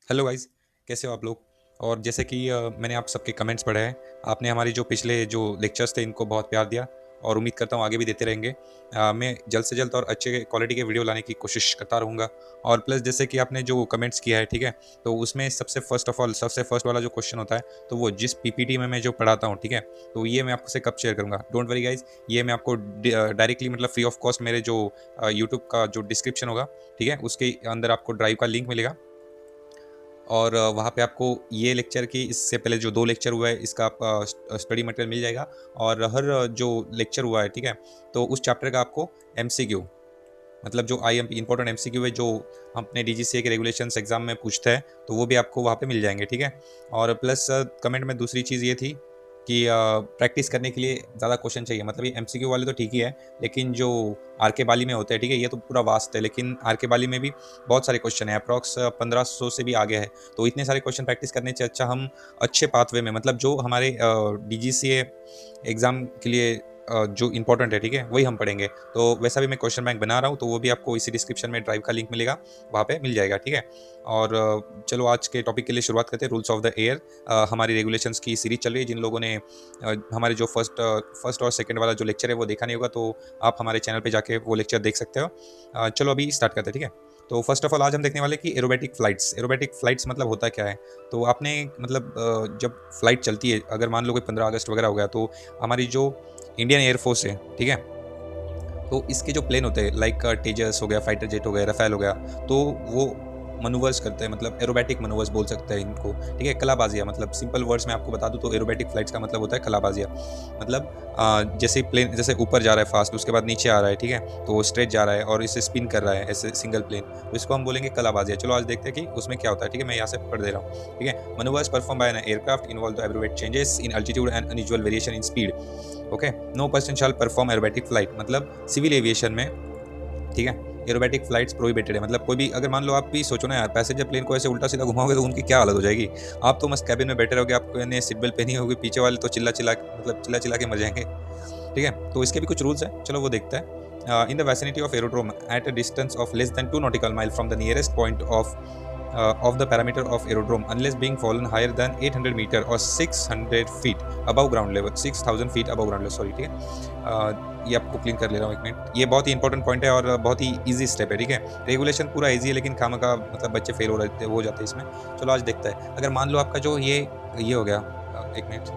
Hello guys. कैसे हो आप लोग। और जैसे कि मैंने आप सबके कमेंट्स पढ़े हैं। आपने हमारी जो पिछले जो लेक्चर्स थे इनको बहुत प्यार दिया और उम्मीद करता हूँ आगे भी देते रहेंगे। मैं जल्द से जल्द और अच्छे क्वालिटी के वीडियो लाने की कोशिश करता रहूँगा। और प्लस जैसे कि आपने जो कमेंट्स किया है, ठीक है, तो उसमें सबसे फर्स्ट ऑफ ऑल सबसे फर्स्ट वाला जो क्वेश्चन होता है, तो वो जिस पीपीटी में मैं जो पढ़ाता हूँ, ठीक है, तो ये मैं आपसे कब शेयर करूँगा। डोंट वरी गाइज, ये मैं आपको डायरेक्टली मतलब फ्री ऑफ कॉस्ट मेरे जो यूट्यूब का जो डिस्क्रिप्शन होगा, ठीक है, उसके अंदर आपको ड्राइव का लिंक मिलेगा। और वहाँ पे आपको ये लेक्चर की इससे पहले जो 2 लेक्चर हुआ है इसका आपका स्टडी मटेरियल मिल जाएगा। और हर जो लेक्चर हुआ है, ठीक है, तो उस चैप्टर का आपको एमसीक्यू, मतलब जो आईएमपी इंपॉर्टेंट एमसीक्यू है जो हम अपने डीजीसीए के रेगुलेशंस एग्जाम में पूछते हैं, तो वो भी आपको वहाँ पे मिल जाएंगे, ठीक है। और प्लस कमेंट में दूसरी चीज़ ये थी कि प्रैक्टिस करने के लिए ज़्यादा क्वेश्चन चाहिए। मतलब ये एमसीक्यू वाले तो ठीक ही है, लेकिन जो आर के बाली में होते हैं, ठीक है, ये तो पूरा वास्ट है, लेकिन आर के बाली में भी बहुत सारे क्वेश्चन है, अप्रॉक्स 1500 से भी आगे है। तो इतने सारे क्वेश्चन प्रैक्टिस करने से अच्छा हम अच्छे पाथवे में, मतलब जो हमारे डीजीसीए एग्ज़ाम के लिए जो इंपॉर्टेंट है, ठीक है, वही हम पढ़ेंगे। तो वैसा भी मैं क्वेश्चन बैंक बना रहा हूँ, तो वो भी आपको इसी डिस्क्रिप्शन में ड्राइव का लिंक मिलेगा, वहाँ पे मिल जाएगा, ठीक है। और चलो आज के टॉपिक के लिए शुरुआत करते हैं, रूल्स ऑफ द एयर। हमारी रेगुलेशंस की सीरीज चल रही है। जिन लोगों ने हमारे जो फर्स्ट और सेकंड वाला जो लेक्चर है वो देखा नहीं होगा, तो आप हमारे चैनल पे जाके वो लेक्चर देख सकते हो। चलो अभी स्टार्ट करते हैं, ठीक है। तो फर्स्ट ऑफ ऑल आज हम देखने वाले कि एरोबेटिक फ्लाइट्स। एरोबेटिक फ्लाइट्स मतलब होता क्या है। तो आपने मतलब जब फ्लाइट चलती है, अगर मान लो कोई 15 अगस्त वगैरह हो गया, तो हमारी जो इंडियन एयरफोर्स है, ठीक है, तो इसके जो प्लेन होते हैं लाइक तेजस हो गया, फाइटर जेट हो गया, रफेल हो गया, तो वो मनूवर्स करते हैं, मतलब एरोबेटिक मनूवर्स बोल सकते हैं इनको, ठीक है। कलाबाजिया, मतलब सिंपल वर्ड्स में आपको बता दूं तो एरोबेटिक फ्लाइट्स का मतलब होता है कलाबाजिया। मतलब जैसे प्लेन जैसे ऊपर जा रहा है फास्ट, उसके बाद नीचे आ रहा है, ठीक है, तो वो स्ट्रेच जा रहा है और इसे स्पिन कर रहा है ऐसे सिंगल प्लेन, तो इसको हम बोलेंगे कलाबाजिया। चलो आज देखते हैं कि उसमें क्या होता है, ठीक है, मैं यहाँ से पढ़ दे रहा हूँ, ठीक है। Manoeuvres perform by an aircraft involve the abrupt changes in altitude and unusual variation in speed. Okay, no person shall perform aerobatic flight, मतलब सिविल एविएशन में, ठीक है, एरोबेटिक फ्लाइट्स प्रोहिबिटेड है। मतलब कोई भी, अगर मान लो आप भी सोचो ना यार, पैसेंजर प्लेन को ऐसे उल्टा सीधा घुमाओगे तो उनकी क्या हालत हो जाएगी। आप तो मस्त कैबिन में बैठे रहोगे, आपको सीट बेल्ट पहनी होगी, पीछे वाले तो चिल्ला चिल्ला के मर जाएंगे, ठीक है। तो इसके भी कुछ रूल्स हैं, चलो वो देखते हैं। In the vicinity of aerodrome at a distance of less than 2 nautical mile from the nearest point of the parameter of aerodrome unless being fallen higher than 800 metre और 600 feet above ground level, 6000 feet above ground level, sorry, ठीक है। ये आपको clean कर ले रहा हूँ, एक मिनट। ये बहुत ही इंपॉर्टेंट पॉइंट है और बहुत ही इजी स्टेप है, ठीक है। रेगुलेशन पूरा इजी है, लेकिन खामखा मतलब बच्चे फेल हो जाते हैं इसमें। चलो आज देखते हैं। अगर मान लो आपका जो ये हो गया, एक मिनट,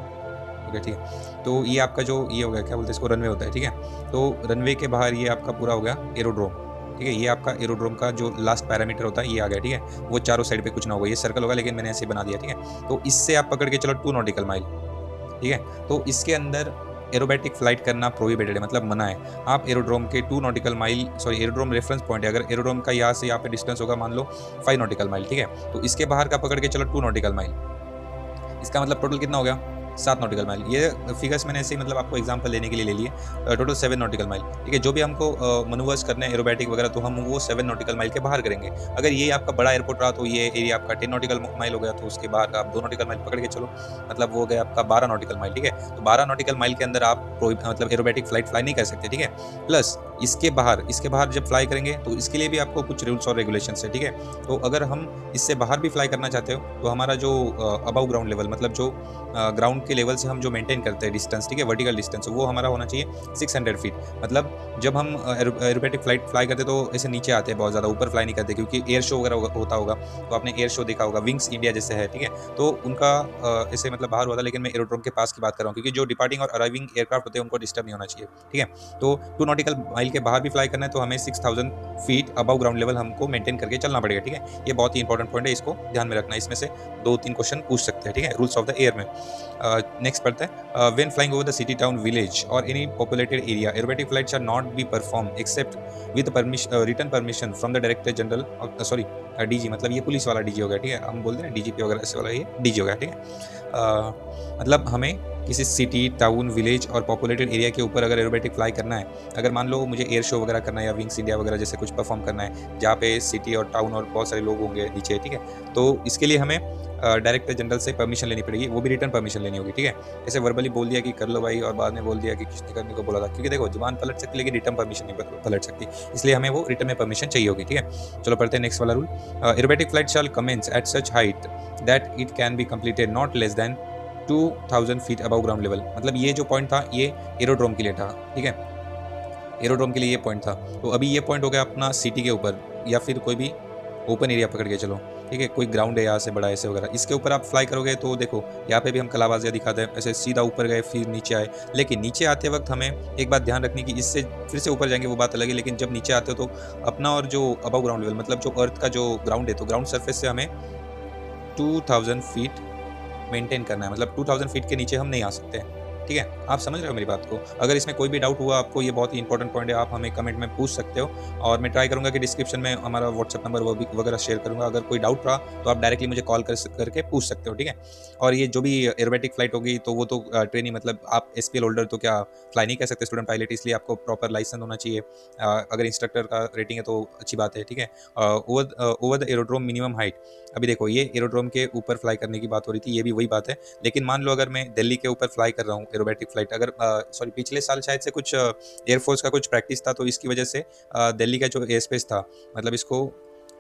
ओके, ठीक है, तो ये आपका जो ये हो गया, क्या बोलते हैं इसको, रनवे होता है, ठीक है। तो रनवे के बाहर ये आपका पूरा हो गया एरोड्रोम, ठीक है। ये आपका एरोड्रोम का जो लास्ट पैरामीटर होता है ये आ गया, ठीक है। वो चारों साइड पे कुछ ना होगा, ये सर्कल होगा, लेकिन मैंने ऐसे बना दिया, ठीक है। तो इससे आप पकड़ के चलो 2 नॉटिकल माइल, ठीक है। तो इसके अंदर एरोबेटिक फ्लाइट करना प्रोहिबिटेड है, मतलब मना है। आप एरोड्रोम के 2 nautical mile, sorry, aerodrome reference point है, अगर एरोड्रोम का यहाँ से यहाँ पे डिस्टेंस होगा मान लो 5 नॉटिकल माइल, ठीक है, तो इसके बाहर का पकड़ के चलो 2 नॉटिकल माइल, इसका मतलब टोटल कितना हो गया, 7 नॉटिकल माइल। ये फिगर्स मैंने ऐसे ही मतलब आपको एग्जांपल लेने के लिए ले लिए। टोटल 7 नॉटिकल माइल, ठीक है। जो भी हमको मनूवर्स करने हैं एरोबैटिक वगैरह, तो हम वो 7 नॉटिकल माइल के बाहर करेंगे। अगर ये आपका बड़ा एयरपोर्ट रहा तो ये एरिया आपका 10 नॉटिकल माइल हो गया, तो उसके बाहर आप 2 नॉटिकल माइल पकड़ के चलो, मतलब वो हो गया आपका 12 नॉटिकल माइल, ठीक है। तो 12 नॉटिकल माइल के अंदर आप मतलब एरोबैटिक फ्लाइट फ्लाई नहीं कर सकते, ठीक है। प्लस इसके बाहर जब फ्लाई करेंगे तो इसके लिए भी आपको कुछ रूल्स और रेगुलेशंस है, ठीक है। तो अगर हम इससे बाहर भी फ्लाई करना चाहते हो, तो हमारा जो अबव ग्राउंड लेवल, मतलब जो ग्राउंड के लेवल से हम जो मेंटेन करते हैं डिस्टेंस, ठीक है, वर्टिकल डिस्टेंस, वो हमारा होना चाहिए 600 फीट। मतलब जब हम एरोबेटिक फ्लाइट फ्लाई करते तो ऐसे नीचे आते हैं, बहुत ज़्यादा ऊपर फ्लाई नहीं करते, क्योंकि एयर शो वगैरह होता होगा, तो आपने एयर शो देखा होगा, विंग्स इंडिया जैसे है, ठीक है, तो उनका ऐसे मतलब बाहर हुआ था। लेकिन मैं एरोड्रोम के पास की बात कर रहा हूँ, क्योंकि जो डिपार्टिंग और अराइविंग एयरक्राफ्ट होते हैं उनको डिस्टर्ब नहीं होना चाहिए, ठीक है। तो 2 नॉटिकल माइल के बाहर भी फ्लाई करना है, तो हमें 6000 फीट अबव ग्राउंड लेवल हमको मेंटेन करके चलना पड़ेगा, ठीक है। ये बहुत ही इंपॉर्टेंट पॉइंट है, इसको ध्यान में रखना। इसमें से 2-3 क्वेश्चन पूछ सकते हैं, ठीक है, रूल्स ऑफ द एयर में। नेक्स्ट पढ़ते हैं। When flying over the city town village or any populated area, aerobatic flights are not be perform except with written permission from the director general, sorry, DG, मतलब ये police वाला DG हो गया, ठीक है। हम बोलते हैं डीजीपी वगैरह, ऐसे वाला ये डीजी हो गया, ठीक है। मतलब हमें किसी सिटी टाउन विलेज और पॉपुलेटेड एरिया के ऊपर अगर एरोबेटिक फ्लाई करना है, अगर मान लो मुझे एयर शो वगैरह करना है या विंग्स इंडिया वगैरह जैसे कुछ परफॉर्म करना है, जहाँ पे सिटी और टाउन और बहुत सारे लोग होंगे नीचे, ठीक है, तो इसके लिए हमें डायरेक्टर जनरल से परमिशन लेनी पड़ेगी, वो भी रिटर्न परमिशन लेनी होगी, ठीक है। ऐसे वर्बली बोल दिया कि कर लो भाई, और बाद में बोल दिया कि किसने करने को बोला था, क्योंकि देखो जुबान पलट सकती है लेकिन रिटर्न परमिशन नहीं पलट सकती, इसलिए हमें वो रिटर्न में परमिशन चाहिए होगी, ठीक है। चलो पढ़ते हैं नेक्स्ट वाला rule. Aerobatic flight shall commence at such height that it can be completed not less than 2000 feet above ground level. मतलब ये जो पॉइंट था ये एरोड्रोम के लिए था, ठीक है, एरोड्रोम के लिए ये पॉइंट था। तो अभी ये पॉइंट हो गया अपना सिटी के ऊपर या फिर कोई भी ओपन एरिया पकड़ के चलो, ठीक है, कोई ग्राउंड है यहाँ से बड़ा ऐसे वगैरह, इसके ऊपर आप फ्लाई करोगे तो देखो यहाँ पे भी हम कलाबाजियाँ दिखाते हैं, ऐसे सीधा ऊपर गए फिर नीचे आए। लेकिन नीचे आते वक्त हमें एक बात ध्यान रखनी कि इससे फिर से ऊपर जाएंगे वो बात अलग है, लेकिन जब नीचे आते हो तो अपना और जो अबव ग्राउंड लेवल मतलब जो अर्थ का जो ग्राउंड है तो ग्राउंड सरफेस से हमें 2000 फीट मेंटेन करना है, मतलब 2000 फीट के नीचे हम नहीं आ सकते, ठीक है। आप समझ रहे हो मेरी बात को? अगर इसमें कोई भी डाउट हुआ आपको, ये बहुत ही इंपॉर्टेंट पॉइंट है, आप हमें कमेंट में पूछ सकते हो और मैं ट्राई करूंगा कि डिस्क्रिप्शन में हमारा व्हाट्सएप नंबर वो भी वगैरह शेयर करूंगा। अगर कोई डाउट रहा तो आप डायरेक्टली मुझे कॉल करके पूछ सकते हो, ठीक है। और ये जो भी एरोबेटिक फ्लाइट होगी तो वो तो ट्रेनिंग, मतलब आप SPL होल्डर तो क्या फ्लाई नहीं कर सकते स्टूडेंट पायलट, इसलिए आपको प्रॉपर लाइसेंस होना चाहिए। अगर इंस्ट्रक्टर का रेटिंग है तो अच्छी बात है, ठीक है। Over the aerodrome minimum height, अभी देखो ये एरोड्रोम के ऊपर फ्लाई करने की बात हो रही थी, ये भी वही बात है। लेकिन मान लो अगर मैं दिल्ली के ऊपर फ्लाई कर रहा हूँ एरोबेटिक फ्लाइट, अगर सॉरी पिछले साल शायद से कुछ एयरफोर्स का कुछ प्रैक्टिस था तो इसकी वजह से दिल्ली का जो एयर स्पेस था, मतलब इसको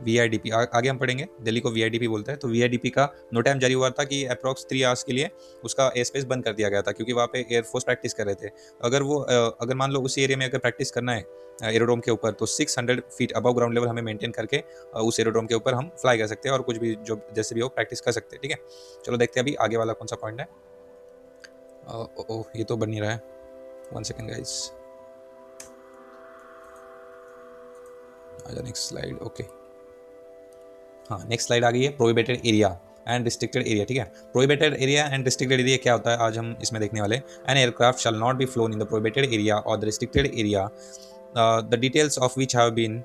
VIDP आगे हम पढ़ेंगे, दिल्ली को VIDP बोलते हैं, तो VIDP का नोट टाइम जारी हुआ था कि अप्रॉक्स 3 आवर्स के लिए उसका एयर स्पेस बंद कर दिया गया था क्योंकि वहाँ पे एयरफोर्स प्रैक्टिस कर रहे थे। अगर मान लो उसी एरिया में अगर प्रैक्टिस करना है एरोड्रोम के ऊपर तो 600 फीट अबव ग्राउंड लेवल हमें मेंटेन करके उस एरोड्रोम के ऊपर हम फ्लाई कर सकते हैं और कुछ भी जो जैसे भी हो प्रैक्टिस कर सकते हैं, ठीक है। चलो देखते हैं अभी आगे वाला कौन सा पॉइंट है। ये तो बन नहीं रहा है, 1 सेकेंड गाइस, आजा नेक्स्ट स्लाइड। ओके, हाँ नेक्स्ट स्लाइड आ गई है, prohibited area and restricted area, ठीक है। Prohibited area and restricted area क्या होता है आज हम इसमें देखने वाले। An aircraft shall not be flown in the prohibited area or the restricted area, the details of which have been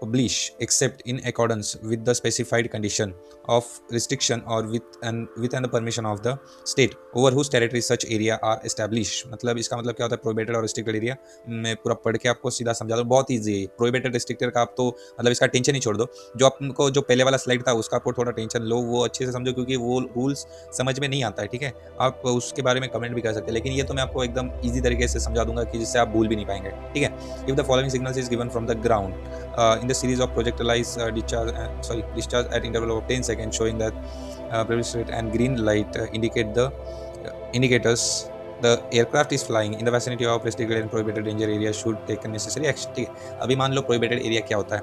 publish except in accordance with the specified condition of restriction or with the permission of the state over whose territory such area are established। मतलब इसका मतलब क्या होता है prohibited और restricted area, मैं पूरा पढ़ के आपको सीधा समझा दूँ, बहुत ईजी है। प्रोहिबिटेड रिस्ट्रिक्टेड का आप तो मतलब इसका टेंशन ही छोड़ दो, जो आपको जो पहले वाला स्लाइड था उसका आपको थोड़ा टेंशन लो, वो अच्छे से समझो क्योंकि वो रूल्स समझ में नहीं आता है, ठीक है। आप उसके बारे में कमेंट भी कर सकते हैं, लेकिन ये तो मैं आपको एकदम ईजी तरीके से समझा दूंगा कि जिससे आप भूल भी नहीं पाएंगे, ठीक है। If the following signals is given from the ground in the series of projectilized discharge at interval of 10 seconds showing that previous rate and green light indicators the aircraft is flying in the vicinity of restricted and prohibited danger area should take necessary action, ठीक है। अभी मान लो prohibited area क्या होता है,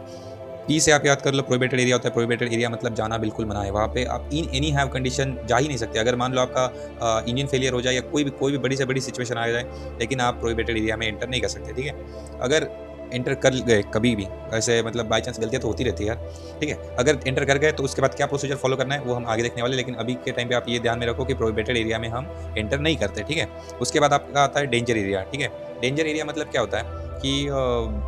P से आप याद कर लो, प्रोहिबिटेड एरिया होता है, प्रोहिबिटेड एरिया मतलब जाना बिल्कुल मना है, वहाँ पे आप इन एनी हैव कंडीशन जा ही नहीं सकते। अगर मान लो आपका इंजन फेलियर हो जाए या कोई भी बड़ी से बड़ी सिचुएशन आ जाए, लेकिन आप प्रोहिबिटेड एरिया में एंटर नहीं कर सकते, ठीक है। अगर एंटर कर गए कभी भी, ऐसे मतलब बाई चांस गलतियाँ तो होती रहती है यार, ठीक है। अगर एंटर कर गए तो उसके बाद क्या प्रोसीजर फॉलो करना है वो हम आगे देखने वाले, लेकिन अभी के टाइम पे आप ये ध्यान में रखो कि प्रोहिबिटेड एरिया में हम एंटर नहीं करते, ठीक है। उसके बाद आपका आता है डेंजर एरिया, ठीक है। डेंजर एरिया मतलब क्या होता है कि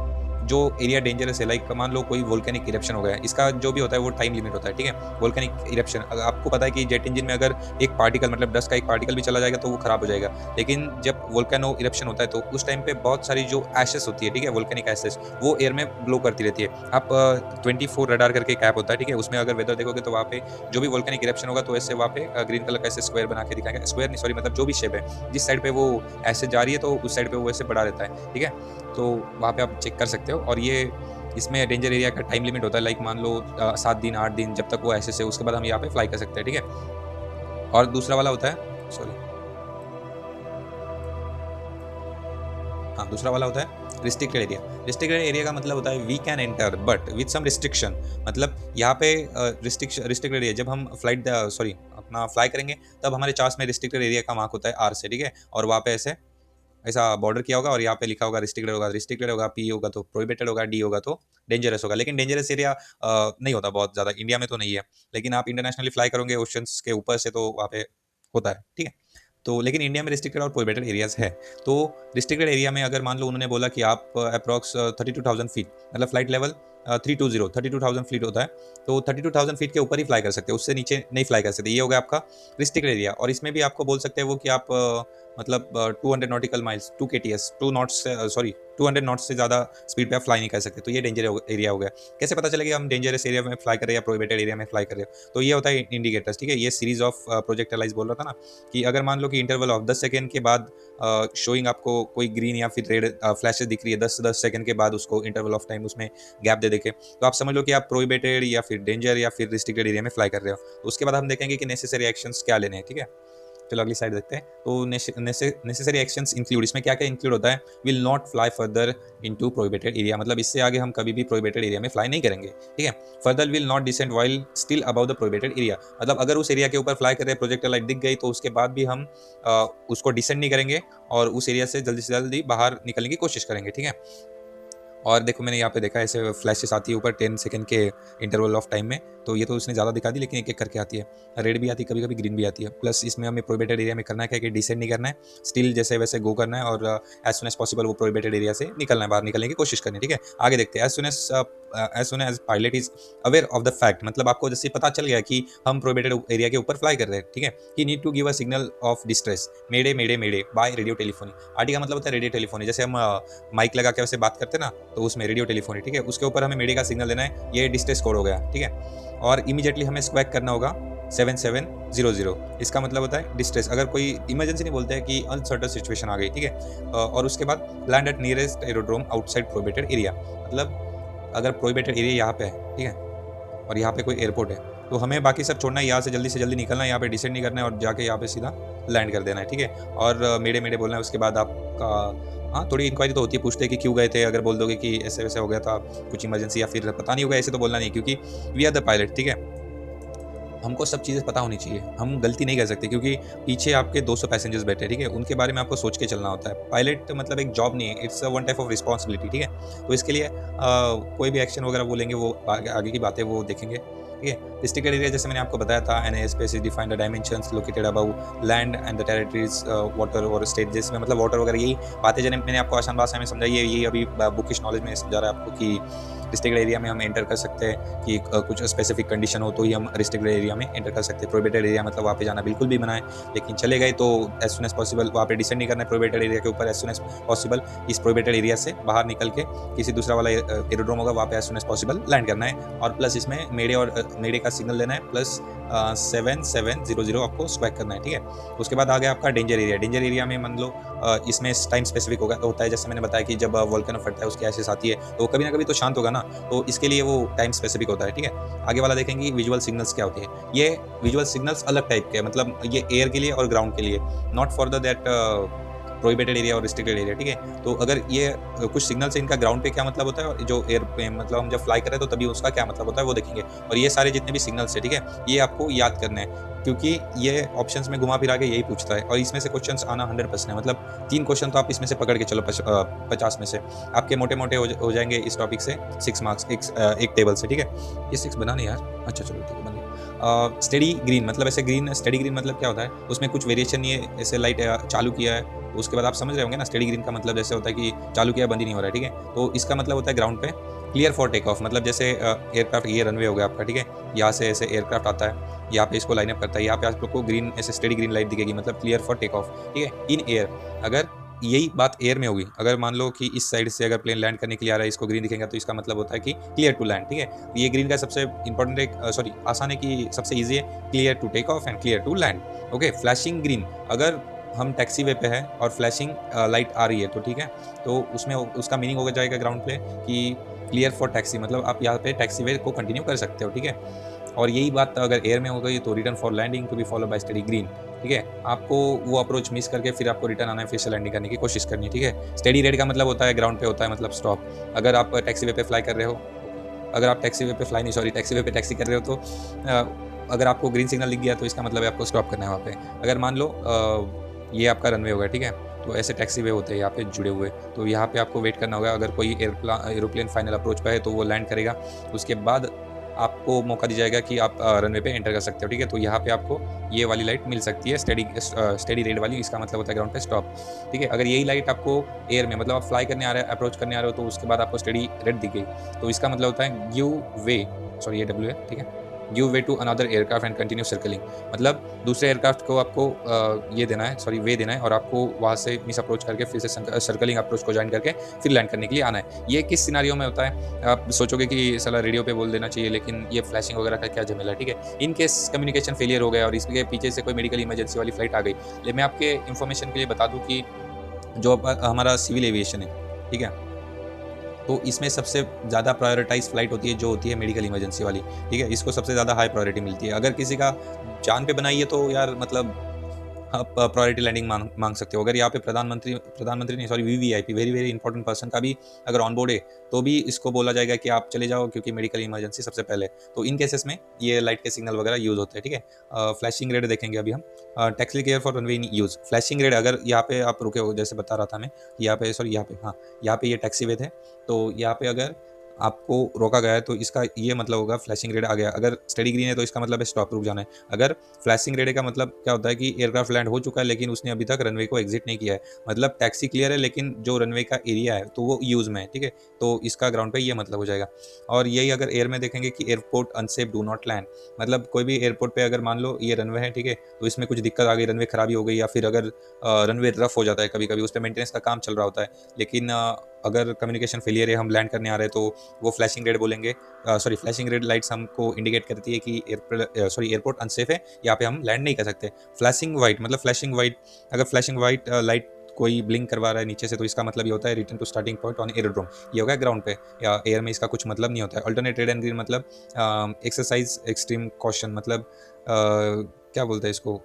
जो एरिया डेंजरस है, लाइक मान लो कोई वोल्केनिक इरप्शन हो गया है, इसका जो भी होता है वो टाइम लिमिट होता है, ठीक है। वोल्केनिक इरप्शन आपको पता है कि जेट इंजन में अगर एक पार्टिकल मतलब डस्ट का एक पार्टिकल भी चला जाएगा तो वो खराब हो जाएगा, लेकिन जब वोल्केनो इरप्शन होता है तो उस टाइम पे बहुत सारी जो एशेस होती है, ठीक है, वोल्केनिक एशेस वो एयर में ग्लो करती रहती है। आप 24 रडार करके एक ऐप होता है, ठीक है, उसमें अगर वेदर देखोगे तो वहाँ पे जो भी वोल्केनिक इरप्शन होगा तो ऐसे वहाँ पे ग्रीन कलर का ऐसे स्क्वायर बना के दिखाएंगे, स्क्वायर नहीं सॉरी मतलब जो भी शेप है, जिस साइड पे वो ऐसे जा रही है तो उस साइड पे वो ऐसे बढ़ा रहता है, ठीक है। तो वहाँ पे आप चेक कर सकते हो। और ये इसमें डेंजर एरिया का टाइम लिमिट होता है, लाइक मान लो 7 दिन 8 दिन जब तक वो ऐसे से, उसके बाद हम यहाँ पे फ्लाई कर सकते हैं, ठीक है। और दूसरा वाला होता है दूसरा वाला होता है रिस्ट्रिक्टेड एरिया। रिस्ट्रिक्टेड एरिया का मतलब होता है we can enter but with some restriction, मतलब यहाँ पे रिस्ट्रिक्टेड एरिया जब हम अपना फ्लाई करेंगे तब हमारे चार्ट में रिस्ट्रिक्टेड एरिया का मार्क होता है R से, ठीक है। और वहाँ पे ऐसा बॉर्डर किया होगा और यहाँ पे लिखा होगा रिस्ट्रिक्टेड होगा, P होगा तो प्रोहिबिटेड होगा, D होगा तो डेंजरस होगा। लेकिन डेंजरस एरिया नहीं होता बहुत ज़्यादा, इंडिया में तो नहीं है, लेकिन आप इंटरनेशनली फ्लाई करोगे ओशंस के ऊपर से तो वहाँ पे होता है, ठीक है। तो लेकिन इंडिया में रिस्ट्रिक्टेड और प्रोहिबिटेड एरियाज है। तो रिस्ट्रिक्टेड एरिया में अगर मान लो उन्होंने बोला कि आप अप्रॉक्स 32,000 फीट मतलब फ्लाइट लेवल 32,000 फीट होता है, तो 32,000 फीट के ऊपर ही फ्लाई कर सकते हो, उससे नीचे नहीं फ्लाई कर सकते। ये हो गया आपका रिस्ट्रिक्टेड एरिया। और इसमें भी आपको बोल सकते हैं वो कि आप मतलब 200 nautical miles 2 kts 2 knots 200 knots से ज़्यादा स्पीड पे आप फ्लाई नहीं कर सकते, तो ये डेंजर एरिया हो गया। कैसे पता चलेगा हम डेंजरस एरिया में फ्लाई कर रहे हैं या प्रोहिबिटेड एरिया में फ्लाई कर रहे हो? तो ये होता है इंडिकेटर्स, ठीक है। ये सीरीज ऑफ प्रोजेक्टाइल्स बोल रहा था ना, कि अगर मान लो कि इंटरवल ऑफ 10 सेकंड के बाद शोइंग आपको कोई ग्रीन या फिर रेड फ्लैशेस दिख रही है 10 सेकंड के बाद, उसको इंटरवल ऑफ टाइम उसमें गैप दे देके, तो आप समझ लो कि आप प्रोहिबिटेड या फिर डेंजर या फिर रिस्ट्रिक्टेड एरिया में फ्लाई कर रहे हो। तो उसके बाद हम देखेंगे कि नेसेसरी एक्शंस क्या लेने हैं, ठीक है। चलो अगली साइड देखते हैं। तो नेसेसरी एक्शंस इंक्लूड, इसमें क्या क्या इंक्लूड होता है? Will not fly further into prohibited area, मतलब इससे आगे हम कभी भी प्रोहिबिटेड एरिया में फ्लाई नहीं करेंगे, ठीक है। Further will not descend while still above the prohibited area, मतलब अगर उस एरिया के ऊपर फ्लाई कर रहे हैं, प्रोजेक्टाइल लाइट दिख गई, तो उसके बाद भी हम उसको डिसेंड नहीं करेंगे और उस एरिया से जल्दी बाहर निकलने की कोशिश करेंगे, ठीक है। और देखो मैंने यहाँ पे देखा ऐसे फ्लैशेस आती है ऊपर 10 सेकंड के इंटरवल ऑफ टाइम में, तो ये तो उसने ज़्यादा दिखा दी, लेकिन एक एक करके आती है। रेड भी आती है, कभी कभी ग्रीन भी आती है। प्लस इसमें हमें प्रोहिबिटेड एरिया में करना है क्या कि डिसेंड नहीं करना है, स्टिल जैसे वैसे गो करना है और एज सुन एज पॉसिबल वो प्रोहिबिटेड एरिया से निकलना है, बाहर निकलने की कोशिश करनी है, ठीक है। आगे देखते हैं। As soon as pilot is aware of the fact, मतलब आपको जैसे पता चल गया कि हम प्रोहिबिटेड एरिया के ऊपर फ्लाई कर रहे हैं, ठीक है, he need to give a signal of distress, mayday mayday mayday by radio telephony. RT का मतलब होता है रेडियो टेलीफोनी, जैसे हम माइक लगा के वैसे बात करते हैं ना, तो उसमें रेडियो टेलीफोनी, ठीक है, उसके ऊपर हमें मेडे का सिग्नल देना है, ये डिस्ट्रेस कोड हो गया, ठीक है। और इमीडिएटली हमें स्क्वैक करना होगा 7700, इसका मतलब होता है डिस्ट्रेस, अगर कोई इमरजेंसी नहीं बोलते हैं कि अनसर्टन सिचुएशन आ गई, ठीक है। और उसके बाद land at nearest aerodrome outside prohibited area, मतलब अगर प्रोहिबिटेड एरिया यहाँ पे है, ठीक है, और यहाँ पे कोई एयरपोर्ट है, तो हमें बाकी सब छोड़ना है, यहाँ से जल्दी निकलना है, यहाँ पे डिसेंड नहीं करना है और जाके यहाँ पे सीधा लैंड कर देना है, ठीक है। और मेडे मेडे बोलना है। उसके बाद आपका हाँ थोड़ी इंक्वायरी तो होती है, पूछते हैं कि क्यों गए थे, अगर बोल दोगे कि ऐसे वैसे हो गया था, कुछ इमरजेंसी या फिर पता नहीं होगा, ऐसे तो बोलना नहीं, क्योंकि वी आर द पायलट, ठीक है। हमको सब चीज़ें पता होनी चाहिए, हम गलती नहीं कर सकते, क्योंकि पीछे आपके 200 पैसेंजर्स बैठे हैं, ठीक है, उनके बारे में आपको सोच के चलना होता है। पायलट मतलब एक जॉब नहीं है, it's one type of responsibility, ठीक है। तो इसके लिए कोई भी एक्शन वगैरह बोलेंगे वो आगे की बातें वो देखेंगे, ठीक है। रिस्ट्रिक्टेड एरिया जैसे मैंने आपको बताया था, an space is defined the dimensions located above land and the territories water और स्टेट, जिसमें मतलब वाटर वगैरह यही बातें जैसे मैंने आपको आसान भाषा में समझाई है, यही अभी बुकिश नॉलेज में समझा रहा है आपको कि रिस्ट्रिक्टेड एरिया में हम एंटर कर सकते हैं कि कुछ स्पेसिफिक कंडीशन हो तो ही हम रिस्ट्रिक्टेड एरिया में एंटर कर सकते हैं। प्रोहिबिटेड एरिया मतलब वहाँ पे जाना बिल्कुल भी मना है, लेकिन चले गए तो एज सुन एज पॉसिबल वहाँ पे डिसेंड नहीं करना है प्रोहिबिटेड एरिया के ऊपर, एज सुन एज पॉसिबल इस प्रोहिबिटेड एरिया से बाहर निकल के किसी दूसरा वाला एरोड्रोम होगा वहाँ पे as soon as possible land करना है। और प्लस इसमें मेडे का सिग्नल देना है, प्लस 7700 आपको स्क्वैक करना है, ठीक है। उसके बाद आ गया आपका डेंजर एरिया। डेंजर एरिया में मान लो इसमें टाइम स्पेसिफिक होता है, जैसे मैंने बताया कि जब वोल्केनो फटता है उसकी एसेस आती है तो कभी ना कभी तो शांत होगा ना, तो इसके लिए वो टाइम स्पेसिफिक होता है, ठीक है। आगे वाला देखेंगे विजुअल सिग्नल्स क्या होती है। ये विजुअल सिग्नल्स अलग टाइप के, मतलब ये एयर के लिए और ग्राउंड के लिए, not for the that prohibited area और रिस्ट्रिक्टेड एरिया, ठीक है। तो अगर ये कुछ सिग्नल से इनका ग्राउंड पे क्या मतलब होता है और जो एयर पे मतलब हम जब फ्लाई करें तो तभी उसका क्या मतलब होता है वो देखेंगे। और ये सारे जितने भी सिग्नल्स है, ठीक है, ये आपको याद करने हैं, क्योंकि ये ऑप्शंस में घुमा फिरा के यही पूछता है और इसमें से क्वेश्चंस आना 100% है, मतलब 3 क्वेश्चन तो आप इसमें से पकड़ के चलो 50 में से आपके मोटे मोटे हो जाएंगे इस टॉपिक से 6 मार्क्स एक टेबल से, ठीक है। ये 6 बना नहीं यार, अच्छा चलो ठीक है बन गया। स्टडी ग्रीन मतलब ऐसे ग्रीन, स्टडी ग्रीन मतलब क्या होता है, उसमें कुछ वेरिएशन नहीं है, ऐसे लाइट चालू किया है उसके बाद आप समझ रहे होंगे ना, स्टडी ग्रीन का मतलब जैसे होता है कि चालू किया बंद ही नहीं हो रहा है, ठीक है। तो इसका मतलब होता है ग्राउंड पे क्लियर फॉर टेक ऑफ, मतलब जैसे एयरक्राफ्ट ये रनवे हो गया आपका, ठीक है, यहाँ से ऐसे एयरक्राफ्ट आता है, यहाँ पे इसको लाइनअप करता है, यहाँ पे आप लोग को ग्रीन ऐसे स्टडी ग्रीन लाइट दिखेगी, मतलब क्लियर फॉर टेक ऑफ, ठीक है, इन एयर। अगर यही बात एयर में होगी, अगर मान लो कि इस साइड से अगर प्लेन लैंड करने के लिए आ रहा है, इसको ग्रीन दिखेगा तो इसका मतलब होता है कि क्लियर टू लैंड, ठीक है। ये ग्रीन का सबसे इंपॉर्टेंट एक आसान है कि सबसे ईजी है, clear to take off and clear to land, okay. Flashing green, अगर हम टैक्सी वे पे है और फ्लैशिंग लाइट आ रही है तो ठीक है, तो उसमें उसका मीनिंग हो जाएगा ग्राउंड पे कि क्लियर फॉर टैक्सी, मतलब आप यहाँ पे टैक्सी वे को कंटिन्यू कर सकते हो, ठीक है। और यही बात अगर एयर में हो गई तो return for landing to be follow by steady green, ठीक है। आपको वो अप्रोच मिस करके फिर आपको रिटर्न आना है, फिर से लैंडिंग करने की कोशिश करनी है, ठीक है। स्टडी रेड का मतलब होता है ग्राउंड पे होता है मतलब स्टॉप। अगर आप टैक्सी वे पे फ्लाई कर रहे हो, अगर आप टैक्सी वे पे फ्लाई नहीं सॉरी टैक्सी वे पे टैक्सी कर रहे हो तो अगर आपको ग्रीन सिग्नल दिख गया तो इसका मतलब है आपको स्टॉप करना है वहाँ पे। अगर मान लो ये आपका रनवे होगा, ठीक है, तो ऐसे टैक्सी वे होते हैं यहाँ पे जुड़े हुए, तो यहाँ पे आपको वेट करना होगा। अगर कोई एरोप्लेन फाइनल अप्रोच पे है तो वो लैंड करेगा, उसके बाद आपको मौका दिया जाएगा कि आप रनवे पे एंटर कर सकते हो, ठीक है। तो यहाँ पे आपको ये वाली लाइट मिल सकती है, स्टडी रेड वाली, इसका मतलब होता है ग्राउंड पे स्टॉप, ठीक है। अगर यही लाइट आपको एयर में मतलब आप फ्लाई करने आ रहे हो, अप्रोच करने आ रहे हो, तो उसके बाद आपको स्टडी रेड दिख गई तो इसका मतलब होता है गिव वे, सॉरी ये डब्ल्यू है, ठीक है, give way to another aircraft and continue circling, मतलब दूसरे एयरक्राफ्ट को आपको ये देना है, सॉरी वे देना है, और आपको वहाँ से मिस अप्रोच करके फिर से सर्कलिंग अप्रोच को ज्वाइन करके फिर लैंड करने के लिए आना है। ये किस सिनारियो में होता है? आप सोचोगे कि साला रेडियो पे बोल देना चाहिए, लेकिन ये फ्लैशिंग वगैरह का क्या झमेला है, ठीक है। इन केस कम्युनिकेशन फेलियर हो गया और इसके पीछे से कोई मेडिकल इमरजेंसी वाली फ्लाइट आ गई, लेकिन मैं आपके इन्फॉर्मेशन के लिए बता दूँ कि जो हमारा सिविल एविएशन है, ठीक है, तो इसमें सबसे ज़्यादा प्रायोरिटाइज फ्लाइट होती है जो होती है मेडिकल इमरजेंसी वाली, ठीक है। इसको सबसे ज़्यादा हाई प्रायोरिटी मिलती है। अगर किसी का जान पे बनाई है तो यार मतलब आप प्रायोरिटी लैंडिंग मांग सकते हो। अगर यहाँ पे प्रधानमंत्री नहीं, sorry, VVIP, very very important person का भी अगर ऑन बोर्ड है तो भी इसको बोला जाएगा कि आप चले जाओ, क्योंकि मेडिकल इमरजेंसी सबसे पहले। तो इन केसेस में ये लाइट के सिग्नल वगैरह यूज होते हैं, ठीक है। फ्लैशिंग रेड देखेंगे अभी हम। Taxi care for runway in use. Flashing red, अगर यहाँ पे आप रुके हो, जैसे बता रहा था मैं, यहाँ पे, सॉरी, यहाँ पे, हाँ, यहाँ पे ये टैक्सी वे थे, तो यहाँ पे अगर आपको रोका गया है तो इसका ये मतलब होगा फ्लैशिंग रेड आ गया। अगर स्टडी ग्रीन है तो इसका मतलब है स्टॉप, रुक जाना है। अगर फ्लैशिंग रेड का मतलब क्या होता है कि एयरक्राफ्ट लैंड हो चुका है लेकिन उसने अभी तक रनवे को एग्जिट नहीं किया है, मतलब टैक्सी क्लियर है लेकिन जो रनवे का एरिया है तो वो यूज में है, ठीक है। तो इसका ग्राउंड पे ये मतलब हो जाएगा। और यही अगर एयर में देखेंगे कि airport unsafe, do not land, मतलब कोई भी एयरपोर्ट पे अगर मान लो ये रनवे है, ठीक है, तो इसमें कुछ दिक्कत आ गई, रनवे खराबी हो गई, या फिर अगर रनवे रफ हो जाता है, कभी कभी उस पर मेंटेनेंस का काम चल रहा होता है, लेकिन अगर कम्युनिकेशन फेलियर है, हम लैंड करने आ रहे हैं, तो वो फ्लैशिंग रेड बोलेंगे, सॉरी, फ्लैशिंग रेड लाइट्स हमको इंडिकेट करती है कि एयरपोर्ट अनसेफ है, यहाँ पे हम लैंड नहीं कर सकते। फ्लैशिंग वाइट, मतलब फ्लैशिंग वाइट, अगर फ्लैशिंग वाइट लाइट कोई ब्लिंक करवा रहा है नीचे से, तो इसका मतलब ये होता है return to starting point on airdrome. ये होगा ग्राउंड पे, या एयर में इसका कुछ मतलब नहीं होता है। अल्टरनेट रेड एंड ग्रीन मतलब एक्सरसाइज एक्सट्रीम कॉशन, मतलब क्या बोलते हैं इसको,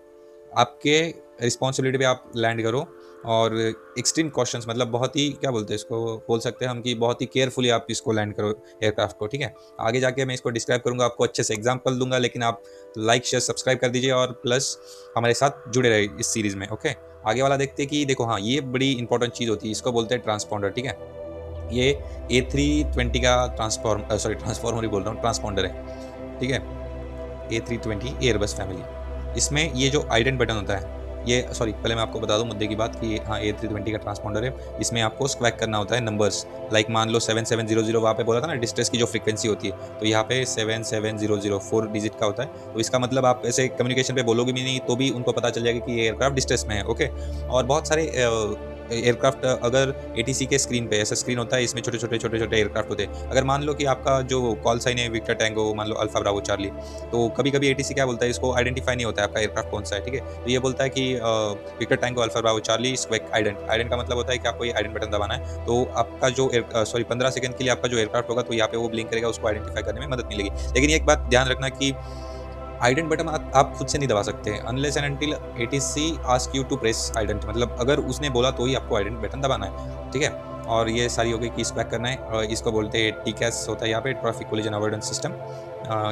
आपके रिस्पॉन्सिबिलिटी पे आप लैंड करो, और एक्सट्रीम कॉशंस मतलब बहुत ही, क्या बोलते हैं इसको, बोल सकते हैं हम कि बहुत ही केयरफुली आप इसको लैंड करो एयरक्राफ्ट को, ठीक है। आगे जाके मैं इसको डिस्क्राइब करूंगा, आपको अच्छे से एग्जांपल दूंगा, लेकिन आप लाइक शेयर सब्सक्राइब कर दीजिए और प्लस हमारे साथ जुड़े रहे इस सीरीज़ में, ओके। आगे वाला देखते हैं कि देखो, हाँ, ये बड़ी इंपॉर्टेंट चीज़ होती है, इसको बोलते हैं ट्रांसपॉन्डर, ठीक है। ये A320 का ट्रांसफॉर्मर ही बोल रहा हूँ, ट्रांसपॉन्डर है, ठीक है। A320 एयरबस फैमिली, इसमें ये जो आइडेंट बटन होता है, ये, सॉरी, पहले मैं आपको बता दूं मुद्दे की बात कि हाँ, A320 का ट्रांसपॉन्डर है, इसमें आपको स्क्वैक करना होता है नंबर्स, लाइक मान लो 7700, वहाँ पे बोला था ना डिस्ट्रेस की जो फ्रीक्वेंसी होती है, तो यहाँ पे 7700 4 डिजिट का होता है, तो इसका मतलब आप ऐसे कम्युनिकेशन पे बोलोगे भी नहीं तो भी उनको पता चल जाएगा कि ये एयरक्राफ्ट डिस्ट्रेस में है, ओके। और बहुत सारे एयरक्राफ्ट, अगर ATC के स्क्रीन पे ऐसा स्क्रीन होता है, इसमें छोटे छोटे एयरक्राफ्ट होते हैं। अगर मान लो कि आपका जो कॉल साइन है विक्टर टैंगो, मान लो अल्फा ब्रावो चार्ली, तो कभी कभी ATC क्या बोलता है, इसको आइडेंटिफाई नहीं होता है आपका एयरक्राफ्ट कौन सा है, ठीक है। तो ये बोलता है कि Victor Tango Alpha Bravo Charlie squawk ident का मतलब होता है कि आपको ये आइडेंट बटन दबाना है, तो आपका जो 15 सेकंड के लिए आपका जो एयरक्राफ्ट होगा तो यहाँ पे वो ब्लिंक करेगा, उसको आइडेंटिफाई करने में मदद मिलेगी। लेकिन एक बात ध्यान रखना कि आइडेंट बटन आप खुद से नहीं दबा सकते, unless and until ATC ask you to press ident, मतलब अगर उसने बोला तो ही आपको आइडेंट बटन दबाना है, ठीक है। और ये सारी हो गई कि स्क्वैक करना है, और इसको बोलते हैं TCAS होता है यहाँ पे, ट्रैफिक कोलिजन अवॉइडेंस सिस्टम।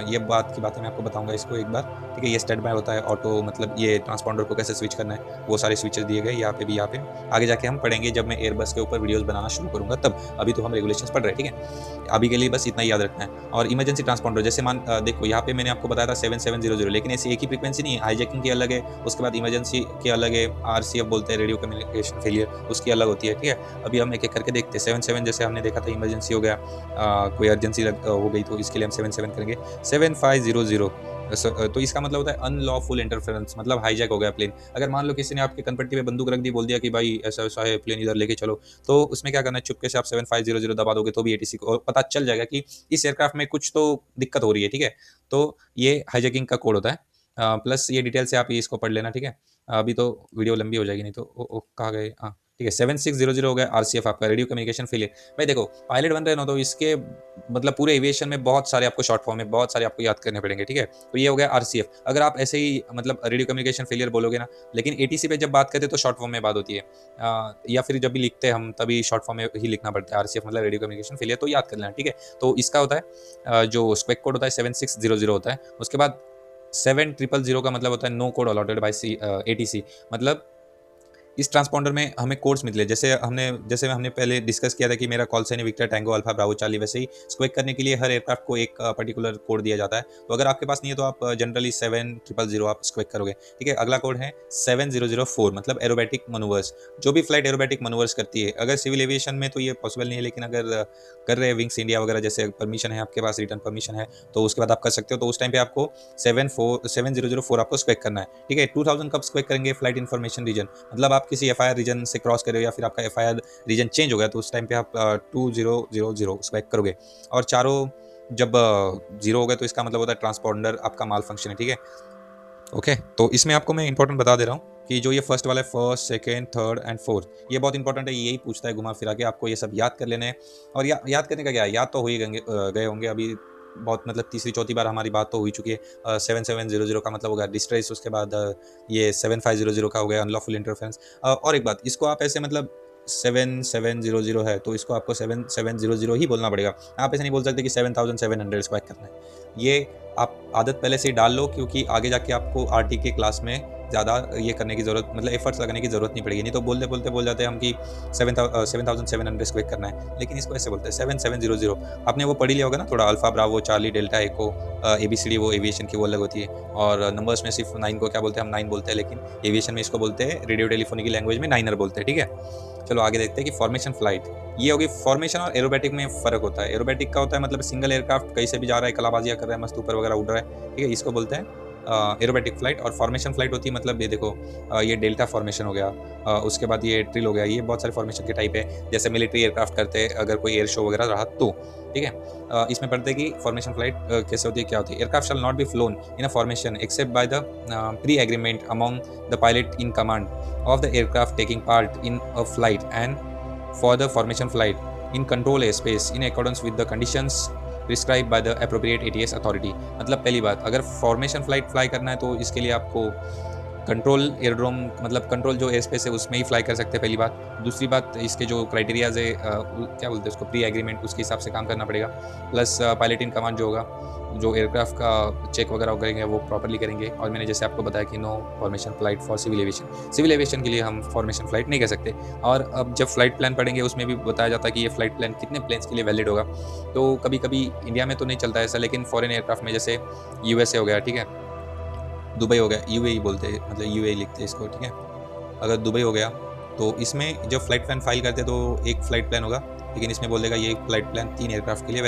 ये बात की बातें मैं आपको बताऊंगा इसको एक बार, ठीक है। ये स्टैंड बाय होता है ऑटो, मतलब ये ट्रांसपॉन्डर को कैसे स्विच करना है, वो सारे स्विचेस दिए गए यहाँ पे भी, यहाँ पे आगे जाके हम पढ़ेंगे जब मैं एयरबस के ऊपर वीडियोस बनाना शुरू करूंगा तब, अभी तो हम रेगुलेशंस पढ़ रहे हैं, ठीक है। अभी के लिए बस इतना ही याद रखना है। और इमरजेंसी ट्रांसपॉन्डर, जैसे देखो यहाँ पे मैंने आपको बताया था 7700, लेकिन ऐसी एक ही फ्रीक्वेंसी नहीं है, हाईजैकिंग की अलग है, उसके बाद इमरजेंसी की अलग है, RCF बोलते हैं, रेडियो कम्युनिकेशन फेलियर, उसकी अलग होती है, ठीक है। अभी हम एक एक करके देखते हैं। 77 जैसे हमने देखा था, इमरजेंसी हो गया, कोई अर्जेंसी हो गई, तो इसके लिए हम 77 करेंगे। 7500, तो इसका मतलब होता है अनलॉफुल इंटरफेरेंस, मतलब हाईजैक हो गया प्लेन। अगर मान लो किसी ने आपके कनपट्टी पे बंदूक रख दी, बोल दिया कि भाई ऐसा वैसा है, प्लेन इधर लेके चलो, तो उसमें क्या करना है, चुपके से आप 7500 दबा दोगे तो भी ATC को पता चल जाएगा कि इस एयरक्राफ्ट में कुछ तो दिक्कत हो रही है, ठीक है। तो ये हाईजैकिंग का कोड होता है। प्लस ये डिटेल से आप इसको पढ़ लेना, ठीक है। अभी तो वीडियो लंबी हो जाएगी, नहीं तो कहाँ गए, हाँ, ठीक है। 7600 हो गया RCF आपका, रेडियो कम्युनिकेशन फेलियर। भाई देखो, पायलट बन रहे हो तो इसके मतलब पूरे एविएशन में बहुत सारे आपको शॉर्ट फॉर्म में बहुत सारे आपको याद करने पड़ेंगे, ठीक है। तो ये हो गया RCF। अगर आप ऐसे ही मतलब रेडियो कम्युनिकेशन फेलियर बोलोगे ना, लेकिन ATC पे जब बात करते हैं तो शॉर्ट फॉर्म में बात होती है, या फिर जब भी लिखते हैं हम तभी शॉर्ट फॉर्म में ही लिखना पड़ता है। RCF मतलब रेडियो कम्युनिकेशन फेलियर, तो याद कर लेना, ठीक है। तो इसका होता है जो स्क्वेक कोड होता है 7600 होता है। उसके बाद 7000 का मतलब होता है no code allotted by ATC, मतलब इस ट्रांसपॉन्डर में हमें कोड्स मिले, जैसे हमने पहले डिस्कस किया था कि मेरा कॉल साइन है Victor Tango Alpha Bravo Charlie, वैसे ही स्क्वेक करने के लिए हर एयरक्राफ्ट को एक पर्टिकुलर कोड दिया जाता है। तो अगर आपके पास नहीं है तो आप जनरली 7000 आप स्क्वेक करोगे, ठीक है। अगला कोड है 7004, मतलब एरोबैटिक मनूवर्स। जो भी फ्लाइट एरोबैटिक मनूवर्स करती है, अगर सिविल एविएशन में तो ये पॉसिबल नहीं है, लेकिन अगर कर रहे हैं विंग्स इंडिया वगैरह, जैसे परमिशन है आपके पास, रिटर्न परमिशन है, तो उसके बाद आप कर सकते हो। तो उस टाइम पे आपको 7004 आपको स्क्वेक करना है, ठीक है। 2000 कब स्क्वेक करेंगे? फ्लाइट इन्फॉर्मेशन रीजन, मतलब आप किसी FIR रीजन से क्रॉस कर रहे हो या फिर आपका FIR रीजन चेंज हो गया, तो उस टाइम पे आप 2000 स्क्वेक करोगे। और चारों जब 0 हो गए तो इसका मतलब होता है ट्रांसपॉन्डर आपका माल फंक्शन है, ठीक है। ओके, तो इसमें आपको मैं इंपॉर्टेंट बता दे रहा हूँ कि जो ये फर्स्ट वाला है, first, second, third and fourth, ये बहुत इंपॉर्टेंट है। यही पूछता है घुमा फिरा के, आपको ये सब याद कर लेने हैं। और याद करने का क्या है, याद तो हो ही गए होंगे अभी बहुत, मतलब तीसरी चौथी बार हमारी बात तो हो ही चुकी है। 7700 का मतलब हो गया डिस्ट्रेस, उसके बाद ये 7500 का हो गया अनलॉफुल इंटरफेरेंस। और एक बात, इसको आप ऐसे मतलब 7700 है तो इसको आपको 7700 ही बोलना पड़ेगा। आप ऐसे नहीं बोल सकते कि 7700 स्क्वायर करना है। ये आप आदत पहले से ही डाल लो, क्योंकि आगे जाके आपको RTK क्लास में ज़्यादा ये करने की ज़रूरत, मतलब एफर्ट्स लगाने की ज़रूरत नहीं पड़ेगी। नहीं तो बोलते बोलते बोल जाते हैं हम कि 7700 स्क्वेयर करना है, लेकिन इसको ऐसे बोलते हैं 7700। आपने वो पढ़ी लिया होगा ना थोड़ा, अल्फा ब्रावो चार्ली डेल्टा एको ABCD, वो एविएशन की वो अलग होती है। और नंबर्स में सिर्फ 9 को क्या बोलते हैं, हम 9 बोलते हैं, लेकिन एविएशन में इसको बोलते हैं, रेडियो टेलीफोनी की लैंग्वेज में 9er बोलते हैं, ठीक है। चलो आगे देखते हैं कि फॉर्मेशन फ्लाइट, ये होगी फॉर्मेशन और एरोबैटिक में फ़र्क होता है। एरोबैटिक का होता है मतलब सिंगल एयरक्राफ्ट कहीं से भी जा रहा है, कलाबाजियाँ कर रहा है, मस्त ऊपर वगैरह उड़ रहा है, ठीक है, इसको बोलते हैं एरोबैटिक फ्लाइट। और फॉर्मेशन फ्लाइट होती है, मतलब ये देखो ये डेल्टा फॉर्मेशन हो गया, उसके बाद ये ट्रिल हो गया, ये बहुत सारे फॉर्मेशन के टाइप है, जैसे मिलिट्री एयरक्राफ्ट करते हैं अगर कोई एयर शो वगैरह रहा तो, ठीक है। इसमें पढ़ते हैं कि फॉर्मेशन फ्लाइट कैसे होती है, क्या होती है। Aircraft shall not be flown in a formation except by the pre agreement among the pilot in command of the aircraft taking part in a flight and for the formation flight in control airspace in accordance with the conditions prescribed by the appropriate ATS authority। मतलब पहली बात, अगर formation flight fly करना है तो इसके लिए आपको कंट्रोल एयरड्रोम, मतलब कंट्रोल जो एयर स्पेस है उसमें ही फ्लाई कर सकते हैं, पहली बात। दूसरी बात, इसके जो क्राइटेरियाज है क्या बोलते हैं उसको, प्री एग्रीमेंट, उसके हिसाब से काम करना पड़ेगा। प्लस पायलट इन कमांड जो होगा, जो एयरक्राफ्ट का चेक वगैरह करेंगे वो प्रॉपरली करेंगे। और मैंने जैसे आपको बताया कि no formation flight for civil aviation, civil aviation के लिए हम फॉर्मेशन फ्लाइट नहीं कर सकते। और अब जब फ्लाइट प्लान पढ़ेंगे उसमें भी बताया जाता है कि ये फ्लाइट प्लान कितने प्लेन्स के लिए वैलिड होगा। तो कभी कभी इंडिया में तो नहीं चलता ऐसा, लेकिन फॉरेन एयरक्राफ्ट में जैसे USA हो गया, ठीक है, दुबई हो गया, UAE बोलते हैं, मतलब UAE लिखते हैं इसको, ठीक है। अगर दुबई हो गया तो इसमें जब फ्लाइट प्लान फाइल करते हैं तो एक फ्लाइट प्लान होगा, लेकिन इसमें बोलेगा ये फ्लाइट प्लान 3 एयरक्राफ्ट के लिए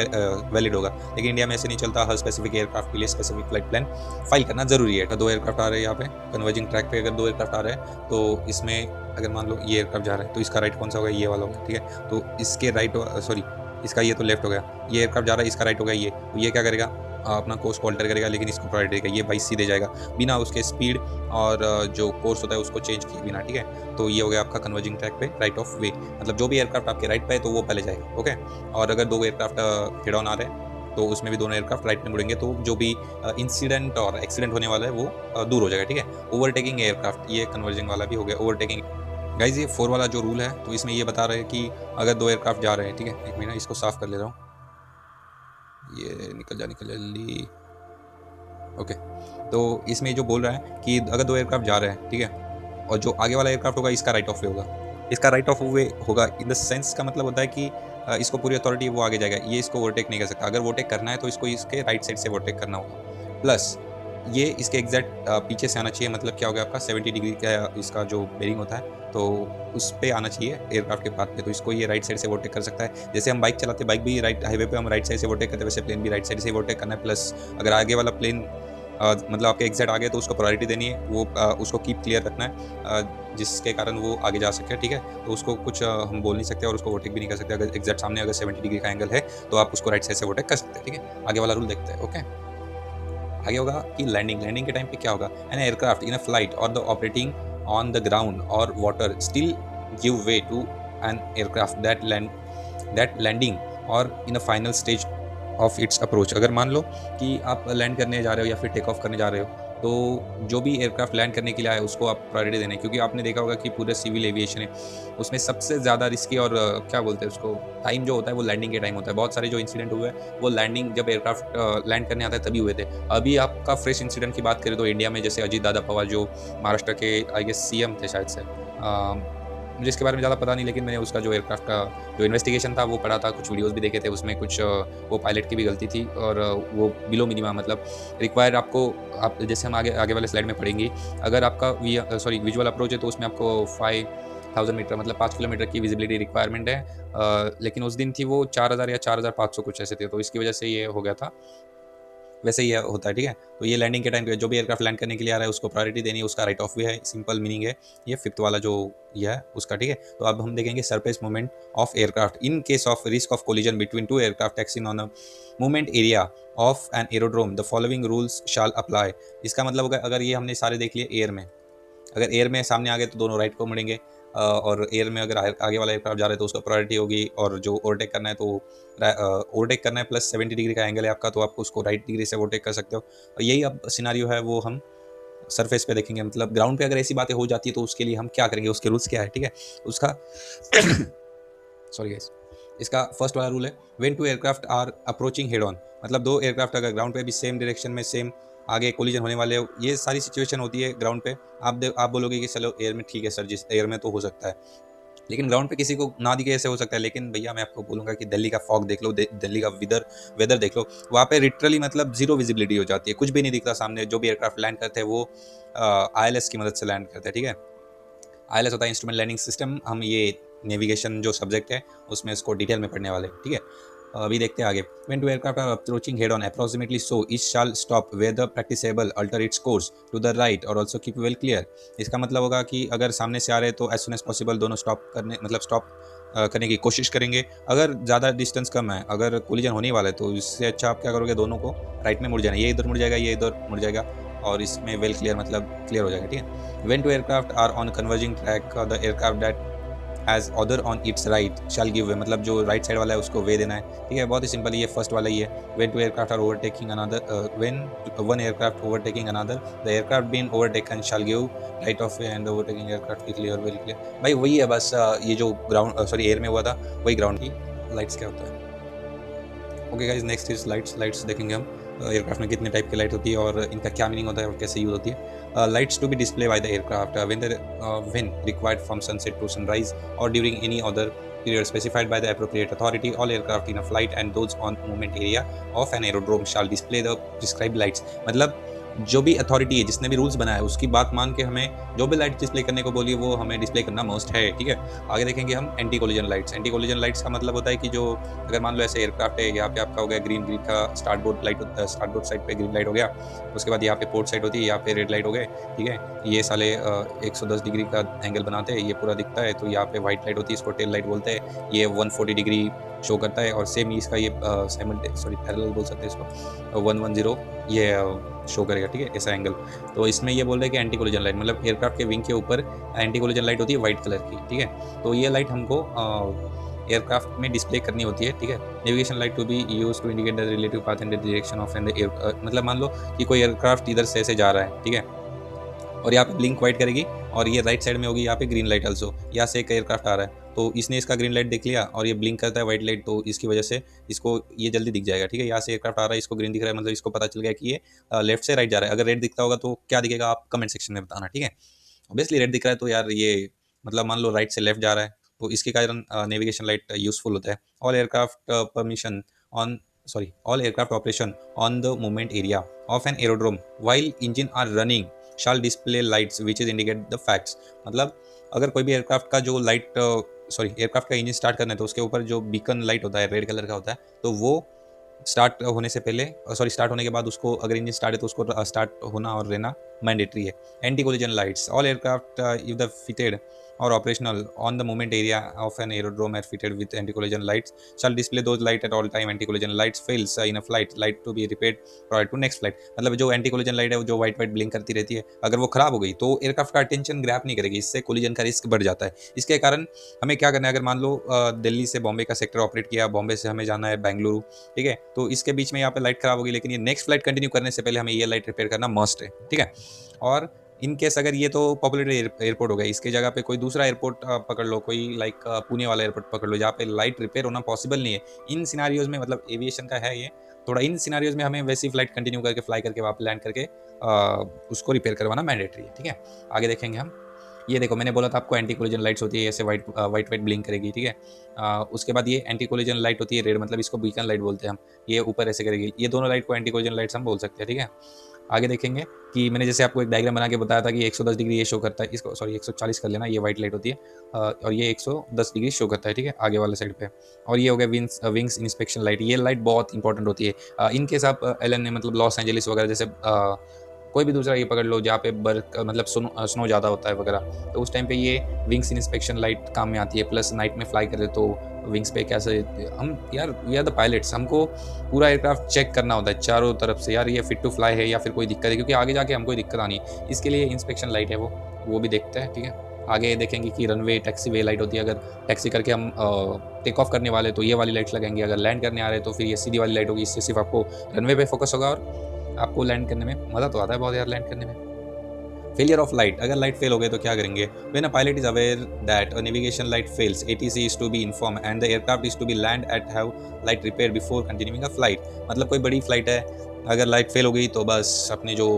वैलिड होगा। लेकिन इंडिया में ऐसे नहीं चलता, हर स्पेसिफिक एयरक्राफ्ट के लिए स्पेसिफिक फ्लाइट प्लान फाइल करना जरूरी है। 2 एयरक्राफ्ट आ रहे हैं यहाँ पे कन्वर्जिंग ट्रैक पे, अगर 2 एयरक्राफ्ट आ रहे हैं तो इसमें अगर मान लो ये एयरक्राफ्ट जा रहा है तो इसका राइट कौन सा होगा, ये वाला होगा, ठीक है। तो इसके राइट, सॉरी इसका ये तो लेफ्ट हो गया, ये एयरक्राफ्ट जा रहा है, इसका राइट हो गया ये, तो ये क्या करेगा, अपना कोर्स को अल्टर करेगा, लेकिन इसको प्रायोरिटी देगा, ये 22 सीधे जाएगा बिना उसके स्पीड और जो कोर्स होता है उसको चेंज किए बिना, ठीक है। तो ये हो गया आपका कन्वर्जिंग ट्रैक पे राइट ऑफ वे, मतलब जो भी एयरक्राफ्ट आपके राइट पे है तो वो पहले जाएगा, ओके। और अगर 2 एयरक्राफ्ट हेड ऑन आ रहे हैं तो उसमें भी दोनों एयरक्राफ्ट राइट में मुड़ेंगे, तो जो भी इंसिडेंट और एक्सीडेंट होने वाला है वो दूर हो जाएगा, ठीक है। ओवरटेकिंग एयरक्राफ्ट, ये कन्वर्जिंग वाला भी हो गया ओवरटेकिंग। गाइज ये 4 वाला जो रूल है तो इसमें ये बता रहे हैं कि अगर 2 एयरक्राफ्ट जा रहे हैं, ठीक है, एक मिनट इसको साफ कर ले रहा हूँ, ये निकल जा जल्दी, ओके। तो इसमें जो बोल रहा है कि अगर 2 एयरक्राफ्ट जा रहे हैं, ठीक है, और जो आगे वाला एयरक्राफ्ट होगा इसका राइट ऑफ वे होगा, इसका राइट ऑफ वे होगा इन द सेंस का मतलब होता है कि इसको पूरी अथॉरिटी वो आगे जाएगा, ये इसको ओवरटेक नहीं कर सकता। अगर ओवरटेक करना है तो इसको इसके राइट साइड से ओवरटेक करना होगा। प्लस ये इसके एग्जैक्ट पीछे से आना चाहिए, मतलब क्या हो गया आपका 70 डिग्री का इसका जो बेरिंग होता है तो उस पे आना चाहिए एयरक्राफ्ट के पाथ पे, तो इसको ये राइट साइड से ओवरटेक कर सकता है। जैसे हम बाइक चलाते हैं, बाइक भी राइट हाईवे पे हम राइट साइड से ओवरटेक करते हैं, वैसे प्लेन भी राइट साइड से ओवरटेक करना है। प्लस अगर आगे वाला प्लेन मतलब आपके एग्जैक्ट आगे तो उसको प्रायोरिटी देनी है, वो उसको कीप क्लियर रखना है, जिसके कारण वो आगे जा सके, ठीक है। तो उसको कुछ हम बोल नहीं सकते और उसको ओवरटेक भी नहीं कर सकते। अगर एग्जैक्ट सामने अगर 70 डिग्री का एंगल है तो आप उसको राइट साइड से ओवरटेक कर सकते हैं, ठीक है। आगे वाला रूल देखते हैं, ओके। आगे होगा कि लैंडिंग के टाइम पे क्या होगा, an aircraft in a flight or the operating on the ground or water still give way to an aircraft that landing or in a final stage of its approach. अगर मान लो कि आप land करने जा रहे हो या फिर टेक ऑफ करने जा रहे हो तो जो भी एयरक्राफ्ट लैंड करने के लिए आए उसको आप प्रायोरिटी देना है, क्योंकि आपने देखा होगा कि पूरे सिविल एविएशन है उसमें सबसे ज़्यादा रिस्की और क्या बोलते हैं उसको, टाइम जो होता है वो लैंडिंग के टाइम होता है। बहुत सारे जो इंसिडेंट हुए हैं वो लैंडिंग जब एयरक्राफ्ट लैंड करने आता है तभी हुए थे। अभी आपका फ्रेश इंसिडेंट की बात करें तो इंडिया में जैसे अजीत दादा पवार जो महाराष्ट्र के आई गेस सीएम थे शायद से, मुझे इसके बारे में ज़्यादा पता नहीं, लेकिन मैंने उसका जो एयरक्राफ्ट का जो इन्वेस्टिगेशन था वो पढ़ा था, कुछ वीडियोस भी देखे थे, उसमें कुछ वो पायलट की भी गलती थी और वो बिलो मिनिमम मतलब रिक्वायर्ड आपको, आप जैसे हम आगे आगे वाले स्लाइड में पढ़ेंगे, अगर आपका विजुअल अप्रोच है तो उसमें आपको 5000 मीटर मतलब 5 किलोमीटर की विजिबिलिटी रिक्वायरमेंट है, लेकिन उस दिन थी वो 4000 या 4500 कुछ ऐसे थे, तो इसकी वजह से ये हो गया था। वैसे ही होता है, ठीक है। तो ये लैंडिंग के टाइम पे जो भी एयरक्राफ्ट लैंड करने के लिए आ रहा है उसको प्रायोरिटी देनी है, उसका राइट ऑफ भी है, सिंपल मीनिंग है ये फिफ्थ वाला जो ये है उसका, ठीक है। तो अब हम देखेंगे surface movement of aircraft in case of risk of collision between two aircraft taxiing on a movement area of an aerodrome the following rules shall apply. इसका मतलब होगा अगर ये हमने सारे देख लिए एयर में, अगर एयर में सामने आ गए तो दोनों राइट को मुड़ेंगे, और एयर में अगर आगे वाला एयरक्राफ्ट जा रहा है तो उसका प्रायोरिटी होगी, और जो ओवरटेक करना है तो ओवरटेक करना है प्लस 70 डिग्री का एंगल है आपका तो आप उसको राइट डिग्री से ओवरटेक कर सकते हो। और यही अब सिनारियो है वो हम सरफेस पे देखेंगे, मतलब ग्राउंड पे अगर ऐसी बातें हो जाती है तो उसके लिए हम क्या करेंगे, उसके रूल्स क्या है, ठीक है। उसका सॉरी गाइस, इसका फर्स्ट वाला रूल है when two aircraft are approaching head on, मतलब दो एयरक्राफ्ट अगर ग्राउंड पे भी सेम डायरेक्शन में सेम आगे कोलिजन होने वाले हो, ये सारी सिचुएशन होती है ग्राउंड पे। आप बोलोगे कि चलो एयर में ठीक है सर, जिस एयर में तो हो सकता है, लेकिन ग्राउंड पे किसी को ना दिखे ऐसे हो सकता है। लेकिन भैया मैं आपको बोलूंगा कि दिल्ली का फॉग देख लो, दिल्ली का वेदर देख लो, वहाँ पे लिटरली मतलब जीरो विजिबिलिटी हो जाती है, कुछ भी नहीं दिखता सामने। जो भी एयरक्राफ्ट लैंड करते हैं वो ILS की मदद से लैंड करते हैं, ठीक है। ILS होता है इंस्ट्रूमेंट लैंडिंग सिस्टम, हम ये नेविगेशन जो सब्जेक्ट है उसमें इसको डिटेल में पढ़ने वाले, ठीक है। अभी देखते हैं आगे। When two aircraft are approaching head on approximately so it shall stop where the practicable alter its course to the right और ऑल्सो कीप वेल क्लियर। इसका मतलब होगा कि अगर सामने से आ रहे हैं तो एज सुन एज पॉसिबल दोनों स्टॉप करने मतलब स्टॉप करने की कोशिश करेंगे। अगर ज़्यादा डिस्टेंस कम है, अगर कोलिजन होने वाला है तो इससे अच्छा आप क्या करोगे, दोनों को राइट में मुड़ जाना, ये इधर मुड़ जाएगा ये इधर मुड़ जाएगा, और इसमें वेल क्लियर मतलब क्लियर हो जाएगा, ठीक है। When two aircraft are on converging track the aircraft that has other on its right shall give way, मतलब जो राइट साइड वाला है उसको वे देना है, ठीक है। बहुत ही सिंपल, ये फर्स्ट वाला ही है। When two aircraft are overtaking another, when one aircraft overtaking another the aircraft been overtaken shall give right of way and overtaking aircraft keep clear well clear. भाई वही है बस, ये जो ग्राउंड सॉरी एयर में हुआ था वही ग्राउंड की लाइट्स क्या होता है। Okay guys, next is lights देखेंगे हम एयरक्राफ्ट में कितने टाइप की लाइट होती है और इनका क्या मीनिंग होता है और कैसे यूज होती है। Lights to be display by the aircraft when required from sunset to sunrise or during any other period specified by the appropriate authority. All aircraft in a flight and those on movement area of an aerodrome shall display the prescribed lights. मतलब जो भी authority है जिसने भी rules बनाया है उसकी बात मान के हमें जो भी लाइट डिस्प्ले करने को बोली वो हमें डिस्प्ले करना मस्ट है, ठीक है। आगे देखेंगे हम anti collision lights. Anti collision lights का मतलब होता है कि जो अगर मान लो ऐसे एयरक्राफ्ट है, यहाँ पे आपका हो गया ग्रीन का स्टार्ट बोर्ड लाइट होता है, स्टार्ट बोर्ड साइड पे ग्रीन लाइट हो गया, उसके बाद यहाँ पे पोर्ट साइड होती है, यहाँ पे रेड लाइट हो गए, ठीक है। ये साले 110 डिग्री का एंगल बनाते हैं, ये पूरा दिखता है, तो यहाँ पे व्हाइट लाइट होती है, इसको टेल लाइट बोलते हैं, ये 140 डिग्री शो करता है, और सेम इसका ये पैरेलल बोल सकते हैं इसको, 110 ये शो करेगा, ठीक है, ऐसा एंगल। तो इसमें ये बोल रहे हैं कि एंटी कोलिजन लाइट मतलब एयरक्राफ्ट के विंग के ऊपर एंटी कोलिजन लाइट होती है वाइट कलर की, ठीक है। तो ये लाइट हमको एयरक्राफ्ट में डिस्प्ले करनी होती है, ठीक है। Navigation light to be use to indicate the relative path and the direction of an air, मतलब मान लो कि कोई एयरक्राफ्ट इधर से ऐसे जा रहा है, ठीक है, और यहाँ पे ब्लिंक वाइट करेगी, और ये राइट साइड में होगी यहाँ पे ग्रीन लाइट ऑल्सो, यहाँ से एक एयरक्राफ्ट आ रहा है तो इसने इसका ग्रीन लाइट देख लिया और ये ब्लिंक करता है वाइट लाइट, तो इसकी वजह से इसको ये जल्दी दिख जाएगा, ठीक है। यहाँ से एयरक्राफ्ट आ रहा है, इसको ग्रीन दिख रहा है, मतलब इसको पता चल गया कि ये लेफ्ट से राइट जा रहा है। अगर रेड दिखता होगा तो क्या दिखेगा आप कमेंट सेक्शन में बताना, ठीक है। ऑब्वियसली रेड दिख रहा है तो यार ये मतलब मान लो राइट से लेफ्ट जा रहा है, तो इसके कारण नेविगेशन लाइट यूजफुल होता है। All aircraft permission on all aircraft operation on the movement area of an aerodrome while engine are running shall display lights which is indicate the facts. मतलब अगर कोई भी एयरक्राफ्ट का जो लाइट एयरक्राफ्ट का engine start करना है तो उसके ऊपर जो बीकन लाइट होता है रेड कलर का होता है, तो वो स्टार्ट होने से पहले स्टार्ट होने के बाद उसको अगर इंजन स्टार्ट है तो उसको स्टार्ट होना और रहना मैंडेटरी है। Anti collision lights, all aircraft if the fitted or operational on the movement area of an aerodrome are fitted with anti-collision lights shall display those light at all time. Anti-collision lights fails in a flight, light to be repaired prior to next flight। मतलब जो anti collision light है वो जो white white blink करती रहती है, अगर वो खराब हो गई तो एयरक्राफ्ट का अटेंशन ग्रैब नहीं करेगी, इससे कोलिजन का रिस्क बढ़ जाता है। इसके कारण हमें क्या करना है, अगर मान लो दिल्ली से बॉम्बे का सेक्टर ऑपरेट किया, बॉम्बे से हमें जाना है बेंगलुरु, ठीक है, तो इसके बीच में यहाँ पे लाइट खराब होगी, लेकिन ये नेक्स्ट फ्लाइट कंटिन्यू करने से पहले हमें ये लाइट रिपेयर करना मस्ट है, ठीक है। और इन केस अगर ये तो पॉपुलर एयरपोर्ट हो गया, इसके जगह पे कोई दूसरा एयरपोर्ट पकड़ लो, कोई लाइक पुणे वाला एयरपोर्ट पकड़ लो जहाँ पे लाइट रिपेयर होना पॉसिबल नहीं है। इन सिनारियोज में, मतलब एविएशन का है ये थोड़ा, इन सिनारियोज में हमें वैसी फ्लाइट कंटिन्यू करके फ्लाई करके वहाँ पे लैंड करके उसको रिपेयर करवाना मैंडेटरी है, ठीक है। आगे देखेंगे हम। ये देखो, मैंने बोला था आपको एंटी कोलिजन लाइट्स होती है, ऐसे वाइट वाइट ब्लिंक करेगी, ठीक है। उसके बाद ये एंटी कोलिजन लाइट होती है रेड, मतलब इसको बीकन लाइट बोलते हैं हम, ये ऊपर ऐसे करेगी। ये दोनों लाइट को एंटी कोलिजन लाइट्स हम बोल सकते हैं, ठीक है। आगे देखेंगे कि मैंने जैसे आपको एक डायग्राम बना के बताया था कि 110 डिग्री ये शो करता है, इसको सॉरी 140 कर लेना, ये वाइट लाइट होती है और ये 110 डिग्री शो करता है, ठीक है, आगे वाले साइड पे। और ये हो गया विंग्स इंस्पेक्शन लाइट, ये लाइट बहुत इंपॉर्टेंट होती है। इनकेस आप एलन ने मतलब लॉस एंजलिस वगैरह जैसे कोई भी दूसरा ये पकड़ लो जहाँ पे बर्फ मतलब स्नो ज़्यादा होता है वगैरह, तो उस टाइम पे ये विंग्स इंस्पेक्शन लाइट काम में आती है। प्लस नाइट में फ्लाई करे तो विंग्स पे कैसे हम, यार वी आर द पायलट्स, हमको पूरा एयरक्राफ्ट चेक करना होता है चारों तरफ से, यार ये फिट टू फ्लाई है या फिर कोई दिक्कत है, क्योंकि आगे जाके हमको दिक्कत आनी है, इसके लिए इंस्पेक्शन लाइट है वो भी देखते हैं, ठीक है। आगे देखेंगे कि रनवे टैक्सी वे लाइट होती है, अगर टैक्सी करके हम टेक ऑफ करने वाले तो ये वाली लाइट्स लगेंगी, अगर लैंड करने आ रहे तो फिर ये सीधी वाली लाइट होगी। इससे सिर्फ आपको रनवे पे फोकस होगा और आपको लैंड करने में मज़ा तो आता है बहुत यार लैंड करने में। फेलियर ऑफ लाइट, अगर लाइट फेल हो गए तो क्या करेंगे। When a pilot is aware that a navigation light fails, ATC is to be inform and the aircraft is to be land at have light repair before continuing a flight. मतलब कोई बड़ी flight है, अगर light fail हो गई तो बस अपने जो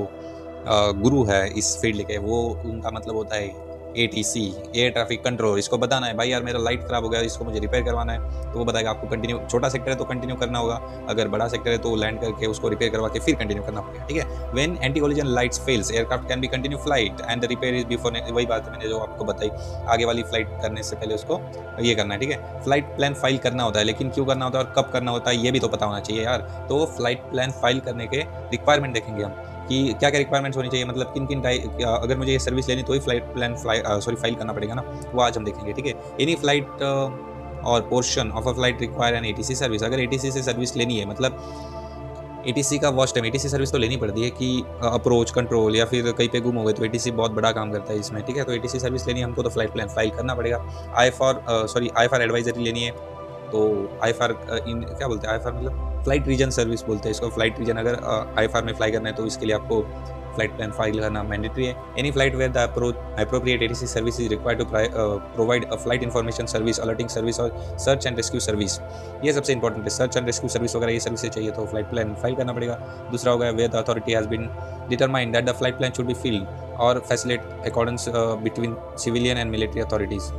गुरु है इस फील्ड के, वो उनका मतलब होता है ATC, एयर ट्रैफिक कंट्रोल, इसको बताना है भाई यार मेरा लाइट खराब हो गया, इसको मुझे रिपेयर करवाना है, तो वो बताएगा आपको कंटिन्यू, छोटा सेक्टर है तो कंटिन्यू करना होगा, अगर बड़ा सेक्टर है तो लैंड करके उसको रिपेयर करवा के फिर कंटिन्यू करना पड़ेगा, ठीक है। When anti collision lights fails aircraft can be continue flight and the repair is before, वही बात मैंने जो आपको बताई, आगे वाली फ्लाइट करने से पहले उसको ये करना है, ठीक है। फ्लाइट प्लान फाइल करना होता है, लेकिन क्यों करना होता है और कब करना होता है ये भी तो पता होना चाहिए यार। तो फ्लाइट प्लान फाइल करने के रिक्वायरमेंट देखेंगे हम कि क्या क्या रिक्वायरमेंट्स होनी चाहिए, मतलब किन किन अगर मुझे ये सर्विस लेनी तो ही फ्लाइट प्लान फाइल करना पड़ेगा ना, वो आज हम देखेंगे, ठीक है। एनी फ्लाइट और portion of a flight require an ATC service, अगर ATC से सर्विस लेनी है, मतलब ATC का वॉच टाइम, ATC सर्विस तो लेनी पड़ती है कि अप्रोच कंट्रोल या फिर कहीं पे गुम हो गए तो ATC बहुत बड़ा काम करता है इसमें, ठीक है। तो ATC सर्विस लेनी है हमको तो फ्लाइट प्लान फाइल करना पड़ेगा। IFR एडवाइजरी लेनी है तो IFR क्या बोलते हैं, IFR मतलब फ्लाइट रीजन सर्विस बोलते हैं इसको, फ्लाइट रीजन अगर IFR में फ्लाई करना है तो इसके लिए आपको फ्लाइट प्लान फाइल करना मैंडेटरी है। Any flight where the appropriate ATC service is required to provide a flight information service, alerting service और सर्च एंड रेस्क्यू सर्विस, ये सबसे इंपॉर्टेंट है। सर्च एंड रेस्क्यू सर्विस वगैरह ये सर्विस चाहिए तो फ्लाइट प्लान फाइल करना पड़ेगा। दूसरा होगा where the authority has been determined that the flight plan should be filed or facilitate accordance between civilian and military authorities.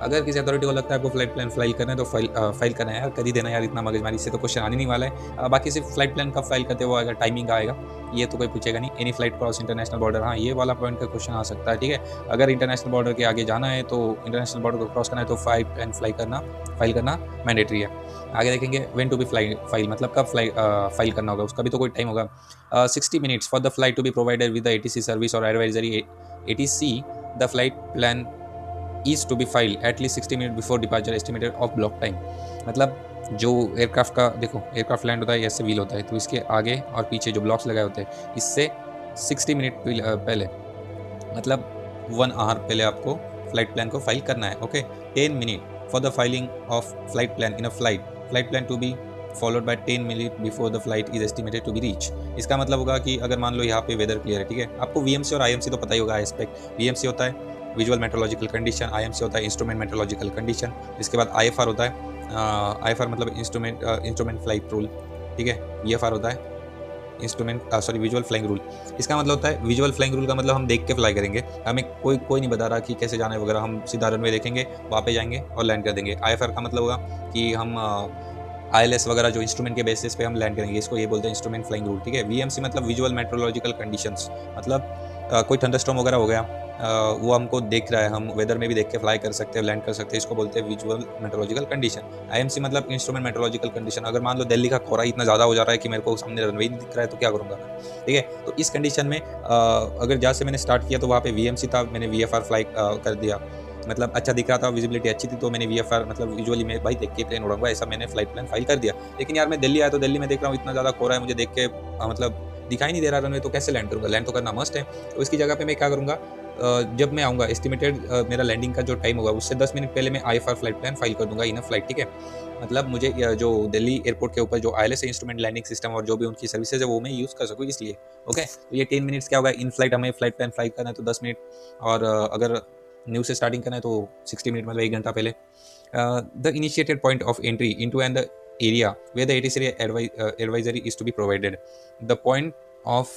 अगर किसी अथॉरिटी को लगता है आपको फ्लाइट प्लान फाइल करना है तो फाइल करना है यार, कर ही देना यार, इतना मगजमारी से तो क्वेश्चन आने नहीं वाला है। बाकी सिर्फ फ्लाइट प्लान कब फाइल करते हो, अगर टाइमिंग का आएगा ये तो कोई पूछेगा नहीं। Any flight cross international border, हाँ ये वाला पॉइंट का क्वेश्चन आ सकता है, ठीक है। अगर इंटरनेशनल बॉर्डर के आगे जाना है तो इंटरनेशनल बॉर्डर को क्रॉस करना है तो फाइल करना मैंडेटरी है। आगे देखेंगे व्हेन टू बी फाइल, मतलब कब फाइल करना होगा, उसका भी तो कोई टाइम होगा। 60 minutes for the flight to be provided with the ATC service or advisory ATC, the flight plan is to be filed at least 60 minute before departure estimated off block time. मतलब जो aircraft का देखो, aircraft land होता है ऐसे wheel होता है, तो इसके आगे और पीछे जो ब्लॉक्स लगाए होते हैं इससे 60 मिनट पहले, मतलब 1 आवर पहले आपको फ्लाइट प्लान को फाइल करना है, okay. 10 minute for the filing of flight plan in a flight plan to be followed by 10 minute before the flight is estimated to be reach. इसका मतलब होगा कि अगर मान लो यहाँ पे वेदर क्लियर है, ठीक है, आपको VMC और IMC तो पता ही होगा एस्पेक्ट। VMC होता है विजुअल मेट्रोलॉजिकल कंडीशन, IMC होता है इंस्ट्रूमेंट मेट्रोलॉजिकल कंडीशन, इसके बाद IFR होता है IFR मतलब इंस्ट्रूमेंट फ्लाइट रूल, ठीक है। VFR होता है विजुअल फ्लाइंग रूल। इसका मतलब होता है विजुअल फ्लाइंग रूल का मतलब हम देख के फ्लाई करेंगे, हमें कोई नहीं बता रहा कि कैसे जाना है वगैरह, हम सीधा रनवे देखेंगे, वहाँ पे जाएंगे और लैंड कर देंगे। IFR का मतलब होगा कि हम ILS वगैरह जो इंस्ट्रूमेंट के बेसिस पे हम लैंड करेंगे, इसको ये बोलते हैं इंस्ट्रूमेंट फ्लाइंग रूल, ठीक है। VMC मतलब विजुअल मेट्रोलॉजिकल कंडीशंस, मतलब कोई थंडरस्टॉर्म वगैरह हो गया, वो हमको दिख रहा है, हम वेदर में भी देख के फ्लाई कर सकते हैं, लैंड कर सकते हैं, इसको बोलते हैं विजुअल मेट्रोलॉजिकल कंडीशन। आईएमसी मतलब इंस्ट्रूमेंट मेट्रोलॉजिकल कंडीशन। अगर मान लो दिल्ली का कोहरा इतना ज़्यादा हो जा रहा है कि मेरे को सामने रनवे नहीं दिख रहा है तो क्या करूँगा मैं, ठीक है। तो इस कंडीशन में अगर जहाँ से मैंने स्टार्ट किया तो वहाँ पे वीएमसी था, मैंने वीएफआर फ्लाई कर दिया, मतलब अच्छा दिख रहा था, विजिबिलिटी अच्छी थी, तो मैंने वीएफआर मतलब विजुअली मैं भाई देख के प्लेन उड़ाऊंगा, ऐसा मैंने फ्लाइट प्लान फाइल कर दिया। लेकिन यार मैं दिल्ली आया तो दिल्ली में देख रहा हूँ इतना ज़्यादा कोहरा है, मुझे देख के मतलब दिखाई नहीं दे रहा रनवे, तो कैसे लैंड करूँगा, लैंड तो करना मस्ट है। तो इसकी जगह पे मैं क्या करूँगा, जब मैं आऊँगा एस्टिमेटेड मेरा लैंडिंग का जो टाइम होगा उससे 10 मिनट पहले मैं आईएफआर फ्लाइट प्लान फाइल कर दूंगा, इनफ फ्लाइट, ठीक है। मतलब मुझे जो दिल्ली एयरपोर्ट के ऊपर जो आईएलएस इंस्ट्रूमेंट लैंडिंग सिस्टम और जो भी उनकी सर्विसेज है वो मैं यूज़ कर सकूँ इसलिए, ओके। तो ये 10 मिनट्स क्या होगा, इन फ्लाइट हमें फ्लाइट प्लान फ्लाई करना है तो 10 मिनट, और अगर न्यू से स्टार्टिंग करना है तो 60 मिनट, मतलब 1 घंटा पहले। The initiated point of entry into and the area where the ATC advisory is to be provided, the point of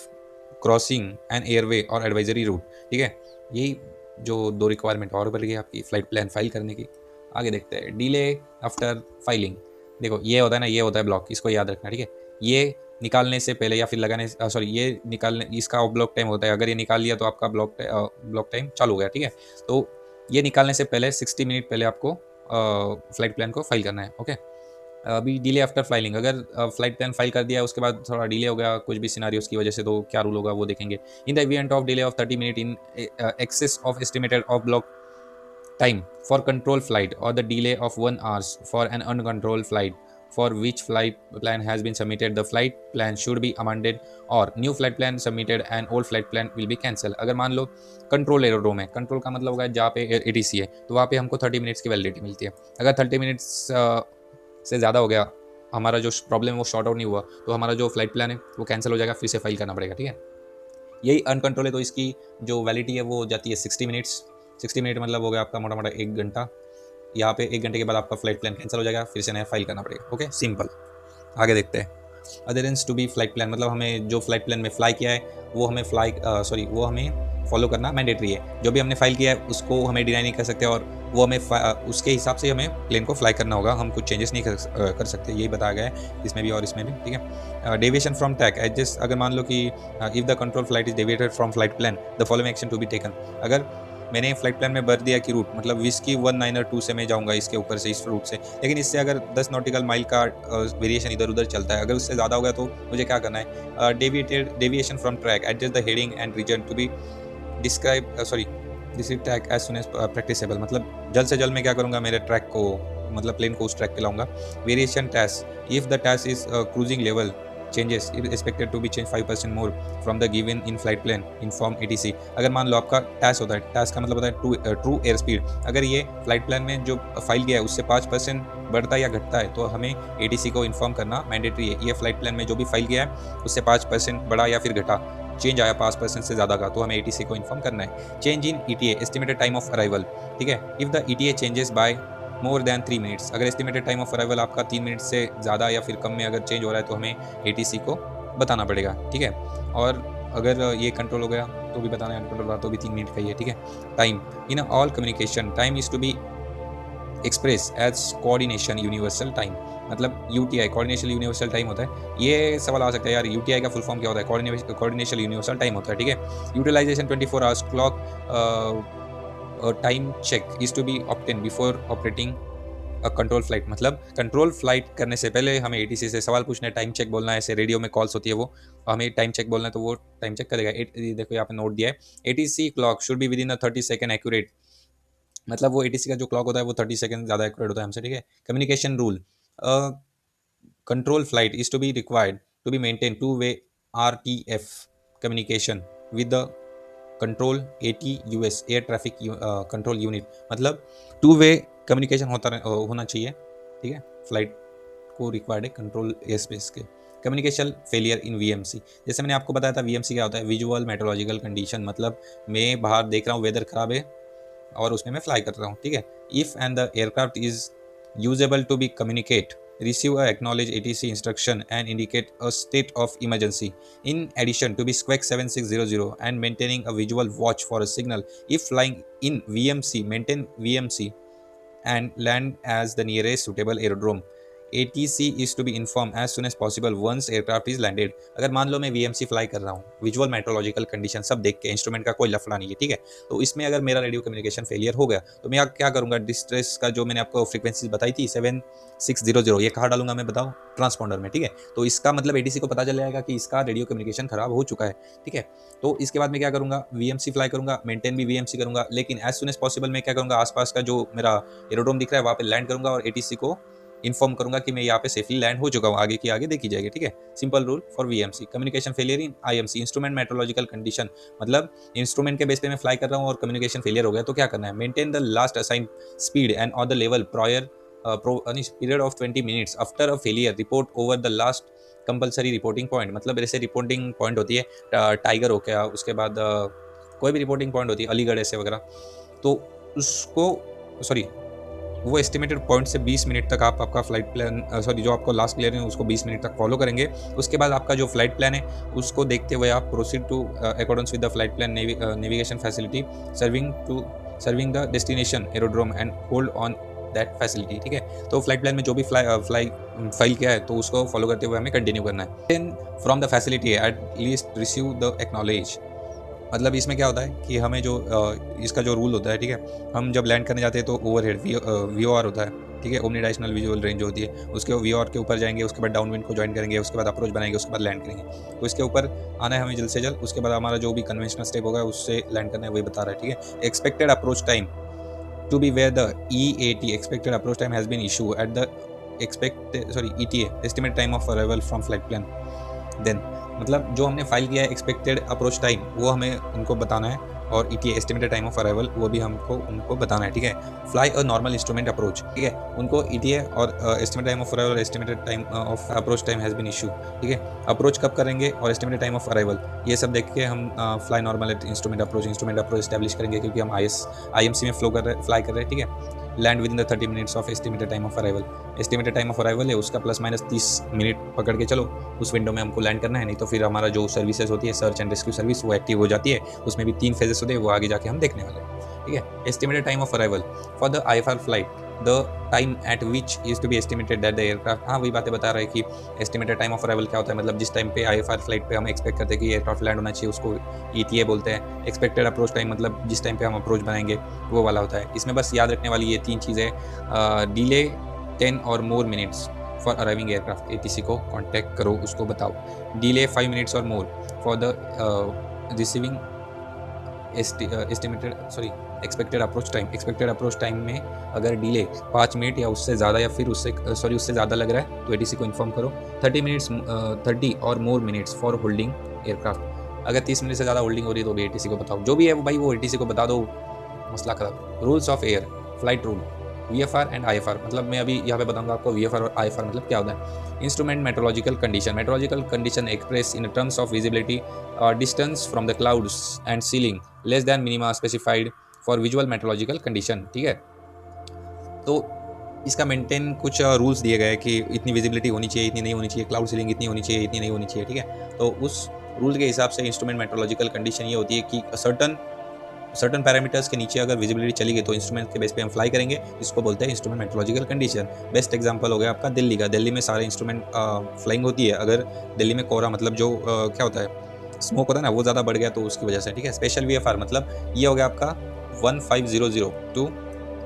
crossing an airway और एडवाइजरी रूट, ठीक है। यही जो 2 रिक्वायरमेंट और बढ़ गई आपकी फ्लाइट प्लान फाइल करने की। आगे देखते हैं डिले आफ्टर फाइलिंग। देखो ये होता है ना, ये होता है ब्लॉक, इसको याद रखना, ठीक है। ये निकालने से पहले या फिर लगाने, सॉरी ये निकालने, इसका ऑफ ब्लॉक टाइम होता है, अगर ये निकाल लिया तो आपका ब्लॉक टाइम चालू हो गया, ठीक है। तो ये निकालने से पहले 60 मिनट पहले आपको फ्लाइट प्लान को फाइल करना है, ओके। अभी डिले आफ्टर फाइलिंग, अगर फ्लाइट प्लान फाइल कर दिया उसके बाद थोड़ा डिले हो गया कुछ भी सिनारियोस की वजह से, तो क्या रूल होगा वो देखेंगे। In the event of delay of 30 minute in excess of estimated off block time for control flight or the delay of 1 hours for an uncontrol flight for which flight plan has been submitted, the flight plan should be amended or new flight plan submitted and old flight plan will be cancelled। अगर मान लो control aerodrome है, control का मतलब होगा जहाँ पे ATC है, तो वहाँ पे हमको 30 मिनट्स की वैलिडिटी मिलती है। अगर 30 मिनट्स से ज़्यादा हो गया, हमारा जो प्रॉब्लम है वो शॉर्ट आउट नहीं हुआ, तो हमारा जो फ्लाइट प्लान है वो कैंसिल हो जाएगा, फिर से फाइल करना पड़ेगा, ठीक है। यही अनकंट्रोल है तो इसकी जो वैलिडिटी है वो जाती है 60 मिनट्स। 60 मिनट मतलब हो गया आपका मोटा मोटा 1 घंटा। यहाँ पे 1 घंटे के बाद आपका फ्लाइट प्लान कैंसिल हो जाएगा, फिर से नया फाइल करना पड़ेगा, ओके, सिंपल। आगे देखते हैं adherence to be flight plan, मतलब हमें जो फ्लाइट प्लान में फ्लाई किया है वो हमें वो हमें फॉलो करना मैंडेटरी है। जो भी हमने फाइल किया है उसको हमें डिनाई नहीं कर सकते, और वो हमें उसके हिसाब से हमें प्लेन को फ्लाई करना होगा, हम कुछ चेंजेस नहीं कर सकते, यही बताया गया है इसमें भी और इसमें भी, ठीक है। डेविएशन फ्रॉम ट्रैक एडजस्ट, अगर मान लो कि if the control flight is deviated from flight plan the following action to be taken. अगर मैंने फ्लाइट प्लान में भर दिया कि रूट मतलब विस्की 192 से मैं जाऊंगा इसके ऊपर से, इस रूट से, लेकिन इससे अगर 10 नॉटिकल माइल का वेरिएशन इधर उधर चलता है, अगर उससे ज़्यादा हो गया तो मुझे क्या करना है, deviation from track adjust the heading and reason to be describe this track as soon as practicable. मतलब जल्द से जल्द मैं क्या करूँगा, मेरे ट्रैक को मतलब प्लेन को उस ट्रैक पे लाऊंगा। Variation TAS, if the TAS is cruising level changes is expected to be changed 5% more from the given in flight plan inform ATC। अगर मान लो आपका टैस होता है, टैस का मतलब होता है ट्रू एयर स्पीड, अगर ये फ्लाइट प्लान में जो फाइल गया है उससे 5% बढ़ता है या घटता है तो हमें ATC को इन्फॉर्म करना मैंडेटरी है। ये फ्लाइट प्लान में जो भी फाइल गया है उससे 5% बढ़ा या फिर घटा, चेंज आया 5% से ज़्यादा का, तो हमें ATC को इन्फॉर्म करना है। Change in ETA estimated time of arrival, ठीक है। If the ETA changes by more than 3 minutes, अगर एस्टिमेटेड टाइम ऑफ अराइवल आपका 3 मिनट से ज़्यादा या फिर कम में अगर चेंज हो रहा है तो हमें ATC को बताना पड़ेगा, ठीक है। और अगर ये कंट्रोल हो गया तो भी बताना है, अनकंट्रोल रहा तो भी 3 मिनट का ही है, ठीक है। Time in all communication time is to be express as coordination universal time, मतलब UTI कोऑर्डिनेशन यूनिवर्सल टाइम होता है। ये सवाल आ सकता है यार UTI का फुल फॉर्म क्या होता है, कोऑर्डिनेशन यूनिवर्सल टाइम होता है, ठीक है। Utilization 24 hours clock time check is to be obtain before operating control flight, मतलब कंट्रोल फ्लाइट करने से पहले हमें ATC से सवाल पूछना है, टाइम चेक बोलना है, ऐसे रेडियो में कॉल्स होती है वो, हमें टाइम चेक बोलना है तो वो टाइम चेक करेगा। देखो यहाँ पे नोट दिया है, ATC clock should be with in 30 second accurate, मतलब वो ATC का जो क्लॉक होता है वो 30 सेकंड ज़्यादा एक्यूरेट होता है हमसे, ठीक है। Communication rule, control flight is to be required to be maintain 2-way RTF communication with the control ATUS air traffic control unit, मतलब 2-way कम्युनिकेशन होना चाहिए, ठीक है। फ्लाइट को रिक्वायर्ड है कंट्रोल एयर स्पेस के। कम्युनिकेशन फेलियर इन VMC, जैसे मैंने आपको बताया था VMC क्या होता है, विजुअल मेट्रोलॉजिकल कंडीशन, मतलब मैं बाहर देख रहा हूँ वेदर खराब है और उसमें मैं फ्लाई कर रहा हूँ, ठीक है। If and the aircraft is usable to be communicate receive a acknowledge ATC instruction and indicate a state of emergency, in addition to be squawk 7600 and maintaining a visual watch for a signal. If flying in VMC, maintain VMC and land as the nearest suitable aerodrome। ATC is to be inform as soon as possible once aircraft is landed. अगर मान लो मैं VMC fly कर रहा हूँ, visual meteorological condition सब देख के, instrument का कोई लफड़ा नहीं है, ठीक है, तो इसमें अगर मेरा रेडियो कम्युनिकेशन फेलियर हो गया तो मैं क्या करूँगा, डिस्ट्रेस का जो मैंने आपको फ्रीक्वेंसी बताई थी 7600, ये कहाँ डालूंगा मैं बताओ, ट्रांसपॉन्डर में, ठीक है। तो इसका मतलब ATC को पता चल जाएगा कि इसका रेडियो कम्युनिकेशन खराब हो चुका है, ठीक है। तो इसके बाद मैं क्या करूँगा, VMC फ्लाई करूँगा, मेंटेन भी VMC करूँगा, लेकिन एज सुन एज पॉसिबल मैं क्या करूँगा, आसपास का जो मेरा एरोड्रोम दिख रहा है वहाँ पे लैंड करूँगा और ATC को इन्फॉर्म करूंगा कि मैं यहाँ पे सेफली लैंड हो चुका हूँ, आगे की आगे देखी जाएगी, ठीक है। Simple rule for VMC। Communication failure in IMC, instrument meteorological condition, मतलब इंस्ट्रूमेंट के बेस पे मैं फ्लाई कर रहा हूँ और कम्युनिकेशन फेलियर हो गया तो क्या करना है, maintain the last assign speed and on the level prior period of 20 minutes after a failure, report over the last compulsory reporting point. मतलब जैसे रिपोर्टिंग पॉइंट होती है टाइगर हो गया, उसके बाद कोई भी रिपोर्टिंग पॉइंट होती है, अलीगढ़ ऐसे वगैरह, तो उसको सॉरी वो एस्टिमेटेड पॉइंट से 20 मिनट तक आप आपका फ्लाइट प्लान जो आपको लास्ट क्लियर है उसको 20 मिनट तक फॉलो करेंगे। उसके बाद आपका जो फ्लाइट प्लान है उसको देखते हुए आप proceed to accordance with the flight plan navigation facility serving the destination aerodrome and hold on that facility, ठीक है। तो फ्लाइट प्लान में जो भी फाइल किया है तो उसको फॉलो करते हुए हमें कंटिन्यू करना है। Then from the facility at least receive the acknowledge. मतलब इसमें क्या होता है कि हमें जो इसका जो रूल होता है, ठीक है, हम जब लैंड करने जाते हैं तो ओवरहेड VOR होता है, ठीक है, ओमनी डायरेक्शनल विजुअल रेंज होती है, उसके VOR के ऊपर जाएंगे, उसके बाद डाउन विंड को ज्वाइन करेंगे, उसके बाद अप्रोच बनाएंगे, उसके बाद लैंड करेंगे। तो इसके ऊपर आना है हमें जल्द से जल्द। उसके बाद हमारा जो भी कन्वेंशनल स्टेप होगा उससे लैंड करना है, वही बता रहा है, ठीक है। Expected approach time to be where the EAT expected approach time has been issue at the ETA estimate time of arrival from flight plan. Then मतलब जो हमने फाइल किया है एक्सपेक्टेड अप्रोच टाइम वो हमें उनको बताना है, और ETA estimated time of arrival वो भी उनको बताना है, ठीक है। Fly a normal instrument approach, ठीक है, उनको ETA और estimated time of arrival estimated time of approach time has been issue, ठीक है। अप्रोच कब करेंगे और एस्टिमेटेड टाइम ऑफ अराइवल ये सब देख के हम fly normal instrument approach establish करेंगे, क्योंकि हम IMC में फ्लाई कर रहे हैं, ठीक है। Land with in the 30 minutes of estimated time of arrival. Estimated time of arrival है उसका प्लस माइनस 30 मिनट पकड़ के चलो, उस विंडो में हमको लैंड करना है, नहीं तो फिर हमारा जो सर्विसेज होती है सर्च एंड रेस्क्यू सर्विस वो एक्टिव हो जाती है, उसमें भी 3 फेजेस होते हैं, वो आगे जाके हम देखने वाले हैं, ठीक है। Estimated time of arrival for the IFR flight the time at which is to be estimated that the aircraft. हाँ वही बातें बता रहे हैं कि एस्टिमेटेड टाइम ऑफ अराइवल क्या होता है, मतलब जिस टाइम पे IFR फ्लाइट पे हम एक्सपेक्ट करते हैं कि एयरक्राफ्ट लैंड होना चाहिए उसको ETA बोलते हैं। एक्सपेक्टेड अप्रोच टाइम मतलब जिस टाइम पे हम अप्रोच बनाएंगे वो वाला होता है। इसमें बस याद रखने वाली ये 3 चीज़ें, डिले 10 और more minutes for arriving aircraft, ATC को कॉन्टैक्ट करो, उसको बताओ। डिले 5 मिनट्स और more for the receiving expected approach time में अगर डिले 5 मिनट या उससे ज़्यादा या फिर उससे ज़्यादा लग रहा है तो ATC को इन्फॉर्म करो। 30 और more minutes for holding aircraft, अगर 30 मिनट से ज़्यादा होल्डिंग हो रही है तो भी ATC को बताओ। जो भी है वो भाई वो ATC को बता दो, मसला खत्म। Rules of air flight rule VFR and IFR, मतलब मैं अभी यहाँ पे बताऊंगा आपको VFR और IFR मतलब क्या होता है। Instrument meteorological condition express in terms of visibility distance from the clouds and ceiling less than minima specified for visual meteorological condition, ठीक है। तो इसका मेंटेन कुछ रूल्स दिए गए कि इतनी विजिबिलिटी होनी चाहिए, इतनी नहीं होनी चाहिए, क्लाउड सीलिंग इतनी होनी चाहिए, इतनी नहीं होनी चाहिए, ठीक है। तो उस रूल के हिसाब से इंस्ट्रूमेंट मेट्रोलॉजिकल कंडीशन ये होती है कि सर्टन पैरामीटर्स के नीचे अगर विजिबिलिटी चली गई तो इंस्ट्रूमेंट के बेस पे हम फ्लाई करेंगे, इसको बोलते हैं instrument meteorological condition. Best example हो गया आपका दिल्ली का, दिल्ली में सारे इंस्ट्रूमेंट फ्लाइंग होती है, अगर दिल्ली में कोहरा मतलब जो क्या होता है स्मोक होता है ना वो ज़्यादा बढ़ गया तो उसकी वजह से, ठीक है। स्पेशल VFR मतलब ये हो गया आपका 1500 टू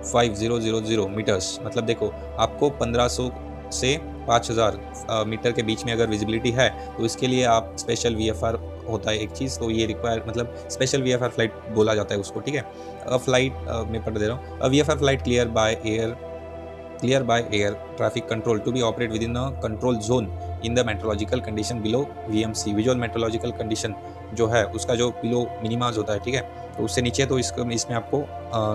5000 मीटर्स, मतलब देखो आपको 1500 से 5000 मीटर के बीच में अगर विजिबिलिटी है तो इसके लिए आप स्पेशल VFR होता है एक चीज़, तो ये रिक्वायर मतलब स्पेशल VFR फ्लाइट बोला जाता है उसको, ठीक है। मैं पढ़ दे रहा हूँ। VFR flight clear by air traffic control to be operate with in a control zone in the meteorological condition below VMC। Visual meteorological condition जो है उसका जो बिलो मिनिमाज होता है, ठीक है, तो उससे नीचे तो इसमें आपको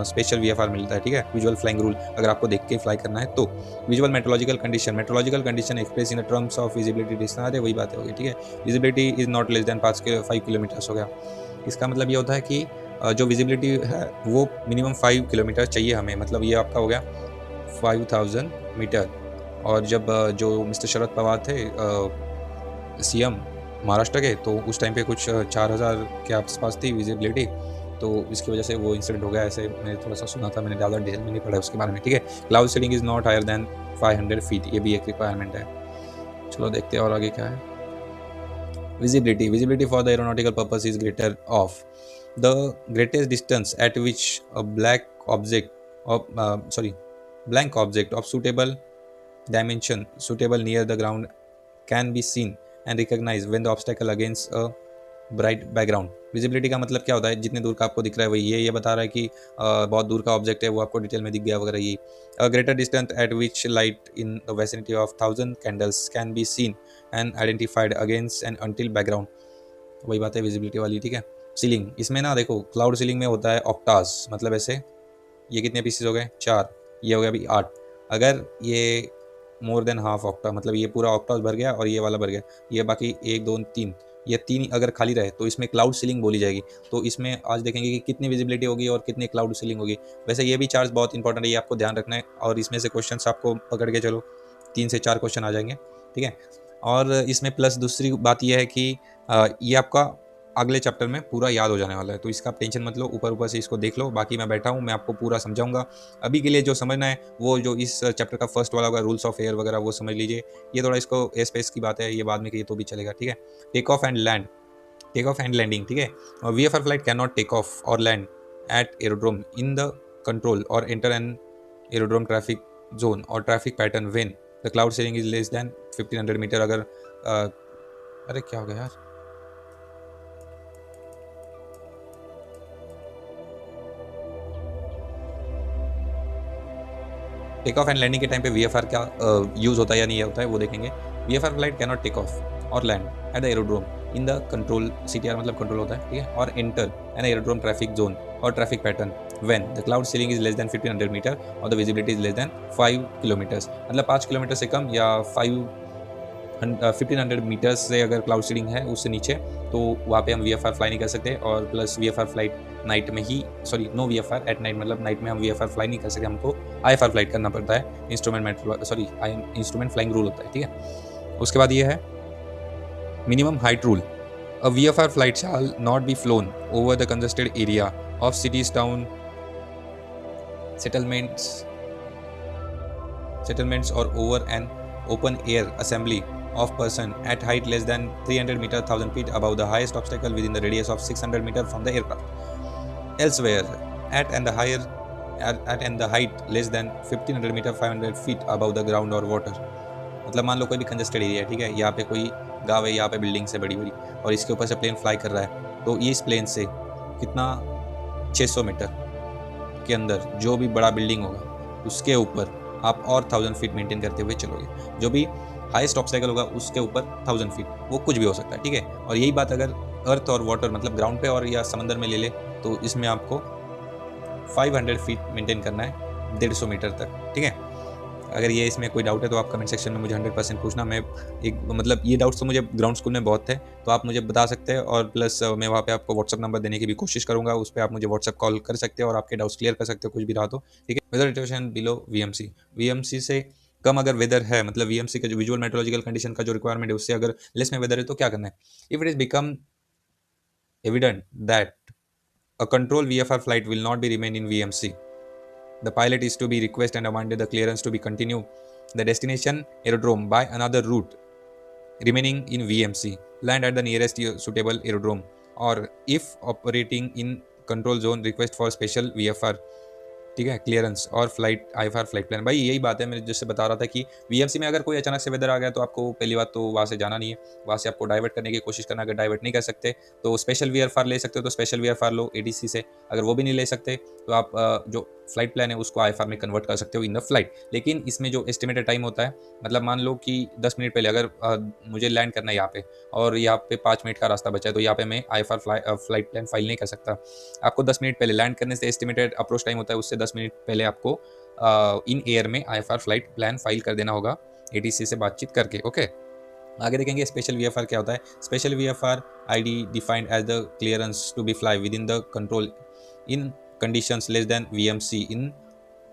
स्पेशल VFR मिलता है, ठीक है, विजुअल फ्लाइंग रूल, अगर आपको देख के फ्लाई करना है तो। Visual meteorological condition express in terms of visibility distance, अरे वही बातें हो गई, ठीक है। Visibility is not less than 5 kilometres हो गया। इसका मतलब ये होता है कि जो विजिबिलिटी है वो मिनिमम 5 किलोमीटर चाहिए हमें, मतलब ये आपका हो गया 5000 मीटर। और जब जो मिस्टर शरद पवार थे CM महाराष्ट्र के, तो उस टाइम पे कुछ 4000 के आसपास थी विजिबिलिटी, तो इसकी वजह से वो इंसिडेंट हो गया, ऐसे मैंने थोड़ा सा सुना था, मैंने ज़्यादा डिटेल में नहीं पढ़ा उसके बारे में, ठीक है। Cloud ceiling is not higher than 500 feet, ये भी एक रिक्वायरमेंट है। चलो देखते हैं और आगे क्या है। Visibility for the aeronautical purpose is greater of the greatest distance at which a blank object of suitable dimension suitable near the ground can be seen and recognized when the obstacle against a bright background. Visibility का मतलब क्या होता है, जितने दूर का आपको दिख रहा है वही ये बता रहा है कि बहुत दूर का ऑब्जेक्ट है वो आपको डिटेल में दिख गया वगैरह। ये a greater distance eight which light in the vicinity of 1000 candles can be seen and identified against and until background, वही बात है विजिबिलिटी वाली, ठीक है। सीलिंग, इसमें ना देखो क्लाउड सीलिंग में होता है ऑक्टाज, मतलब ऐसे ये कितने पीसेस हो गए 4, ये हो गया अभी 8। अगर ये मोर देन हाफ ऑक्टा, मतलब ये पूरा ऑक्टाज भर गया और ये वाला भर गया, ये बाकी 1 2 3, ये 3 अगर खाली रहे तो इसमें क्लाउड सीलिंग बोली जाएगी। तो इसमें आज देखेंगे कि कितनी विजिबिलिटी होगी और कितनी क्लाउड सीलिंग होगी। वैसे ये भी चार्ज बहुत इंपॉर्टेंट है, ये आपको ध्यान रखना है, और इसमें से क्वेश्चन आपको पकड़ के चलो 3 से 4 क्वेश्चन आ जाएंगे, ठीक है। और इसमें प्लस दूसरी बात यह है कि ये आपका अगले चैप्टर में पूरा याद हो जाने वाला है, तो इसका आप टेंशन मत लो, ऊपर ऊपर से इसको देख लो, बाकी मैं बैठा हूँ, मैं आपको पूरा समझाऊंगा। अभी के लिए जो समझना है वो जो इस चैप्टर का फर्स्ट वाला होगा, रूल्स ऑफ एयर वगैरह, वो समझ लीजिए। ये थोड़ा इसको एयर स्पेस की बात है, ये बाद में कहिए तो भी चलेगा, ठीक है। टेक ऑफ एंड लैंडिंग, ठीक है। VFR flight can not take off or land at aerodrome in the control or enter an aerodrome traffic zone or traffic pattern when the cloud ceiling is less than 1500 metre. अगर अरे क्या हो गया यार, take off and landing के time पे VFR क्या use होता है या नहीं होता है वो देखेंगे। VFR flight can not take off or land at the aerodrome in the control, CTR मतलब कंट्रोल होता है, ठीक है, or enter an aerodrome traffic zone or traffic pattern when the cloud ceiling is less than 1500 metre or the visibility is less than 5 kilometres, मतलब 5 kilometre से कम या 1500 metres से अगर क्लाउड सीलिंग है उससे नीचे, तो वहाँ पे हम VFR फ्लाई नहीं कर सकते। और प्लस VFR फ्लाइट नाइट में ही, sorry no VFR at night, मतलब नाइट में हम VFR फ्लाई नहीं कर सकते, हमको IFR फ्लाइट करना पड़ता है, इंस्ट्रूमेंट फ्लाइंग रूल होता है, ठीक है। उसके बाद ये है minimum height rule. A VFR flight shell not be phloem over the congested area of cities, town, settlements or over an open air assembly of person at height less than 300 meter 1000 feet above the highest obstacle within the radius of 600 meter from the aircraft. Elsewhere at and the height less than 1500 meter 500 feet above the ground or water. मतलब मान लो कोई भी congested area है, ठीक है, यहाँ पे कोई गाँव है, यहाँ पे बिल्डिंग्स है बड़ी बड़ी, और इसके ऊपर से प्लेन फ्लाई कर रहा है, तो इस प्लेन से कितना 600 मीटर के अंदर जो भी बड़ा बिल्डिंग होगा उसके ऊपर आप और 1000 फीट मेंटेन करते हुए चलोगे। जो भी हाईएस्ट ऑब्स्टेकल होगा उसके ऊपर 1000 फीट, वो कुछ भी हो सकता है, ठीक है। और यही बात अगर अर्थ और वाटर मतलब ग्राउंड पे और या समंदर में ले ले, तो इसमें आपको 500 फीट मेंटेन करना है 150 मीटर तक, ठीक है। अगर ये इसमें कोई डाउट है तो आप कमेंट सेक्शन में मुझे 100% पूछना। मैं एक मतलब ये डाउट्स तो मुझे ग्राउंड स्कूल में बहुत थे, तो आप मुझे बता सकते हैं, और प्लस मैं वहाँ पे आपको व्हाट्सअप नंबर देने की भी कोशिश करूँगा, उस पर आप मुझे व्हाट्सअप कॉल कर सकते हो और आपके डाउट्स क्लियर कर सकते हो, कुछ भी रहा तो, ठीक है। वेदर सिचुएशन बिलो VMC से कम अगर वेदर है, मतलब VMC का जो विजुअल मेट्रोलॉजिकल कंडीशन का जो रिक्वायरमेंट है उससे अगर लेस में वेदर है तो क्या करना है। If it is become evident that a control VFR flight will not be remain in VMC, the pilot is to be request and demanded the clearance to be continue the destination aerodrome by another route remaining in VMC, land at the nearest suitable aerodrome, or if operating in control zone request for special VFR, ठीक है, clearance और flight IFR flight plan. भाई यही बात है, मैं जैसे बता रहा था कि VMC में अगर कोई अचानक से वेदर आ गया तो आपको पहली बात तो वहाँ से जाना नहीं है, वहाँ से आपको डाइवर्ट करने की कोशिश करना। अगर डाइवर्ट नहीं कर सकते तो स्पेशल VFR ले सकते हो, तो स्पेशल VFR लो ATC से। अगर वो भी नहीं ले सकते तो आप जो फ्लाइट प्लान है उसको IFR में कन्वर्ट कर सकते हो इन द फ्लाइट। लेकिन इसमें जो एस्टिमेटेड टाइम होता है, मतलब मान लो कि 10 मिनट पहले अगर मुझे लैंड करना है यहाँ पे और यहाँ पे 5 मिनट का रास्ता बचा है, तो यहाँ पे मैं IFR फ्लाइट प्लान फाइल नहीं कर सकता। आपको 10 मिनट पहले लैंड करने से एस्टिमेटेड अप्रोच टाइम होता है, उससे 10 मिनट पहले आपको इन एयर में IFR फ्लाइट प्लान फाइल कर देना होगा ATC से बातचीत करके, ओके। आगे देखेंगे स्पेशल VFR क्या होता है। Special VFR ID defined as the clearance to be fly with in the control in conditions less than VMC in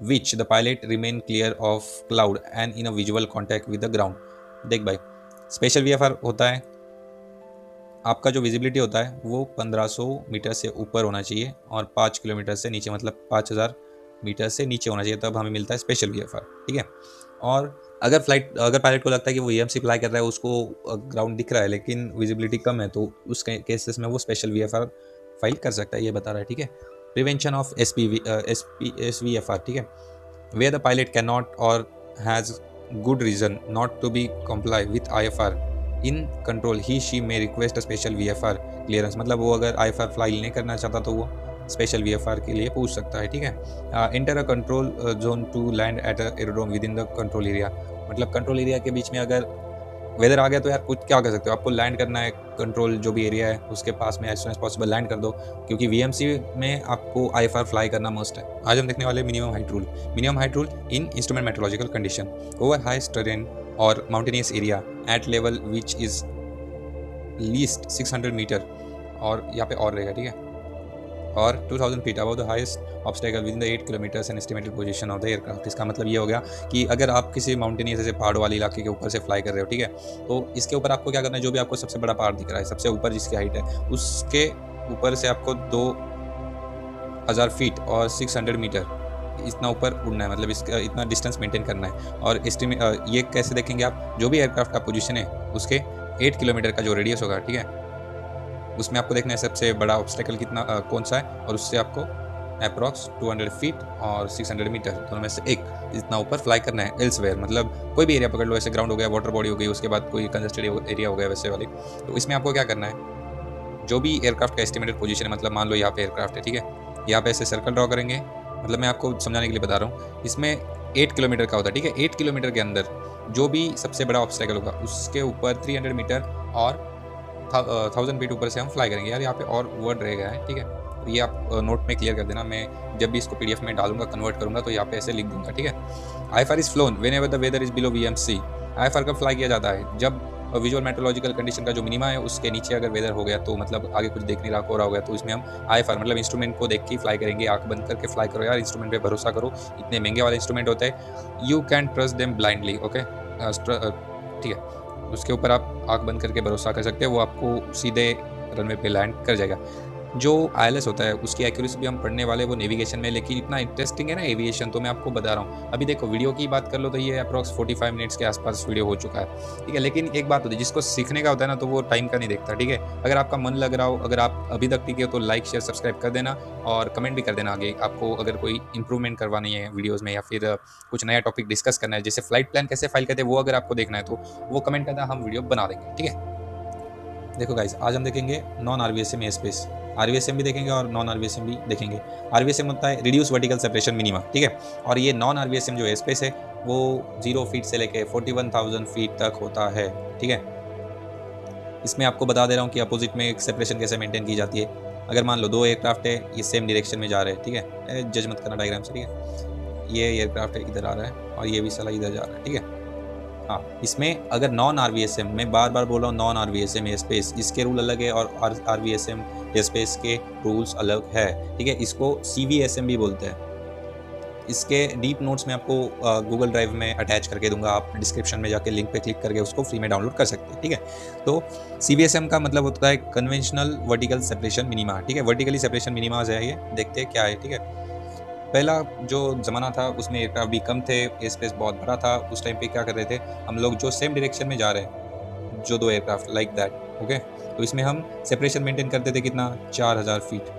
which the pilot remain clear of cloud and in a visual contact with the ground। देख भाई, special VFR होता है आपका जो visibility होता है वो 1500 metre से ऊपर होना चाहिए और 5 किलोमीटर से नीचे, मतलब 5000 मीटर से नीचे होना चाहिए, तब हमें मिलता है स्पेशल वीएफआर। ठीक है। और अगर पायलट को लगता है कि वो वीएमसी फ्लाई कर रहा है, उसको ग्राउंड दिख रहा है लेकिन विजिबिलिटी कम है, तो उस केसेस में वो स्पेशल वीएफआर फाइल कर सकता है, ये बता रहा है। ठीक है। Prevention of S V F R. ठीक है। Where the pilot can not or has good reason not to be comply with IFR in control, he she may request a special VFR clearance. मतलब वो अगर IFR fly नहीं करना चाहता तो वो स्पेशल VFR के लिए पूछ सकता है। ठीक है। Enter a control zone to land at a aerodrome with in the control area. मतलब कंट्रोल एरिया के बीच में अगर वेदर आ गया तो यार कुछ क्या कर सकते हो, आपको लैंड करना है, कंट्रोल जो भी एरिया है उसके पास में as soon as possible land कर दो, क्योंकि वीएमसी में आपको IFR फ्लाई करना मस्ट है। आज हम देखने वाले minimum height rule. Minimum height rule in instrument meteorological condition over highest terrain or mountainous area at level which is least 600 metre, और यहाँ पे और रहेगा। ठीक है। और 2000 feet above the highest obstacle with in the 8 kilometres and estimated position of the aircraft. इसका मतलब ये हो गया कि अगर आप किसी माउंटेनियस जैसे पहाड़ों वाले इलाके के ऊपर से फ्लाई कर रहे हो, ठीक है, तो इसके ऊपर आपको क्या करना है, जो भी आपको सबसे बड़ा पहाड़ दिख रहा है, सबसे ऊपर जिसकी हाइट है, उसके ऊपर से आपको 2000 फीट और 600 मीटर इतना ऊपर उड़ना है, मतलब इसका इतना डिस्टेंस मेंटेन करना है। और ये कैसे देखेंगे आप, जो भी एयरक्राफ्ट का पोजीशन है उसके 8 किलोमीटर का जो रेडियस होगा, ठीक है, उसमें आपको देखना है सबसे बड़ा ऑब्स्टेकल कितना कौन सा है, और उससे आपको अप्रॉक्स 200 फीट और 600 मीटर दोनों में से एक इतना ऊपर फ्लाई करना है। एल्सवेयर मतलब कोई भी एरिया पकड़ लो, ऐसे ग्राउंड हो गया, वाटर बॉडी हो गई, उसके बाद कोई कंजस्टेड एरिया हो गया वैसे वाले, तो इसमें आपको क्या करना है, जो भी एयरक्राफ्ट का एस्टिमेटेड पोजीशन है, मतलब मान लो यहाँ पे एयरक्राफ्ट है, ठीक है, यहाँ पे ऐसे सर्कल ड्रॉ करेंगे, मतलब मैं आपको समझाने के लिए बता रहा हूँ, इसमें 8 किलोमीटर का होता है, ठीक है, 8 किलोमीटर के अंदर जो भी सबसे बड़ा ऑब्स्टेकल होगा उसके ऊपर 300 मीटर और 1000 फीट ऊपर से हम फ्लाई करेंगे। यार यहाँ पे और वर्ड रहेगा है, ठीक है, तो ये आप नोट में क्लियर कर देना, मैं जब भी इसको PDF में डालूंगा, कन्वर्ट करूंगा, तो यहाँ पे ऐसे लिख दूंगा। ठीक है। IFR is flown whenever the weather is below VMC। IFR कब फ्लाई किया जाता है, जब विजुअल मेट्रोलॉजिकल कंडीशन का जो मिनिमा है उसके नीचे अगर वेदर हो गया, तो मतलब आगे कुछ देख नहीं रहा, कोहरा हो गया, तो इसमें हम IFR मतलब इंस्ट्रूमेंट को देख के फ्लाई करेंगे। आंख बंद करके फ्लाई करो यार, इंस्ट्रूमेंट पे भरोसा करो, इतने महंगे वाले इंस्ट्रूमेंट होते हैं, you can trust them blindly. Okay, ठीक है, उसके ऊपर आप आंख बंद करके भरोसा कर सकते हैं, वो आपको सीधे रनवे पे लैंड कर जाएगा। जो ILS होता है उसकी एक्यूरेसी भी हम पढ़ने वाले वो नेविगेशन में, लेकिन इतना इंटरेस्टिंग है ना एविएशन, तो मैं आपको बता रहा हूँ। अभी देखो वीडियो की बात कर लो तो ये अप्रॉक्स 45 मिनट्स के आसपास वीडियो हो चुका है, ठीक है, लेकिन एक बात होती है, जिसको सीखने का होता है ना, तो वो टाइम का नहीं देखता। ठीक है, अगर आपका मन लग रहा हो, अगर आप अभी तक टिके हो, तो लाइक शेयर सब्सक्राइब कर देना और कमेंट भी कर देना आगे आपको अगर कोई इंप्रूवमेंट करवानी है वीडियोज़ में, या फिर कुछ नया टॉपिक डिस्कस करना है, जैसे फ्लाइट प्लान कैसे फाइल करते हैं वो अगर आपको देखना है, तो वो कमेंट करना, हम वीडियो बना देंगे। ठीक है। देखो गाइस, आज हम देखेंगे non RVSM air space. RVSM भी देखेंगे और नॉन RVSM भी देखेंगे। RVSM होता है रिड्यूस वर्टिकल सेपरेशन मिनिमा, ठीक है, और ये नॉन RVSM जो एयर स्पेस है वो 0 फीट से लेके 41,000 फीट तक होता है। ठीक है। इसमें आपको बता दे रहा हूँ कि अपोजिट में सेपरेशन कैसे मेंटेन की जाती है। अगर मान लो दो एयरक्राफ्ट है, ये सेम डायरेक्शन में जा रहे हैं, ठीक है, जज मत करना डायग्राम से, ठीक है, ये एयरक्राफ्ट है इधर आ रहा है और ये भी साला इधर जा रहा है। ठीक है। हाँ, इसमें अगर नॉन RVSM, मैं बार बार बोल रहा हूँ नॉन RVSM एयर स्पेस, इसके रूल अलग है और RVSM एयर स्पेस के रूल्स अलग है। ठीक है, इसको CVSM भी बोलते हैं। इसके डीप नोट्स में आपको गूगल ड्राइव में अटैच करके दूंगा, आप डिस्क्रिप्शन में जाके लिंक पे क्लिक करके उसको फ्री में डाउनलोड कर सकते हैं। ठीक है, तो CVSM का मतलब होता है कन्वेंशनल वर्टिकल सेपरेशन मिनिमा। ठीक है, वर्टिकली सेपरेशन मिनिमा है, ये देखते हैं क्या है। ठीक है, पहला जो ज़माना था उसमें एयरक्राफ्ट भी कम थे, एयर स्पेस बहुत बड़ा था, उस टाइम पे क्या कर रहे थे हम लोग, जो सेम डायरेक्शन में जा रहे हैं, जो दो एयरक्राफ्ट लाइक दैट, ओके, तो इसमें हम सेपरेशन मेंटेन करते थे कितना, 4000 फीट।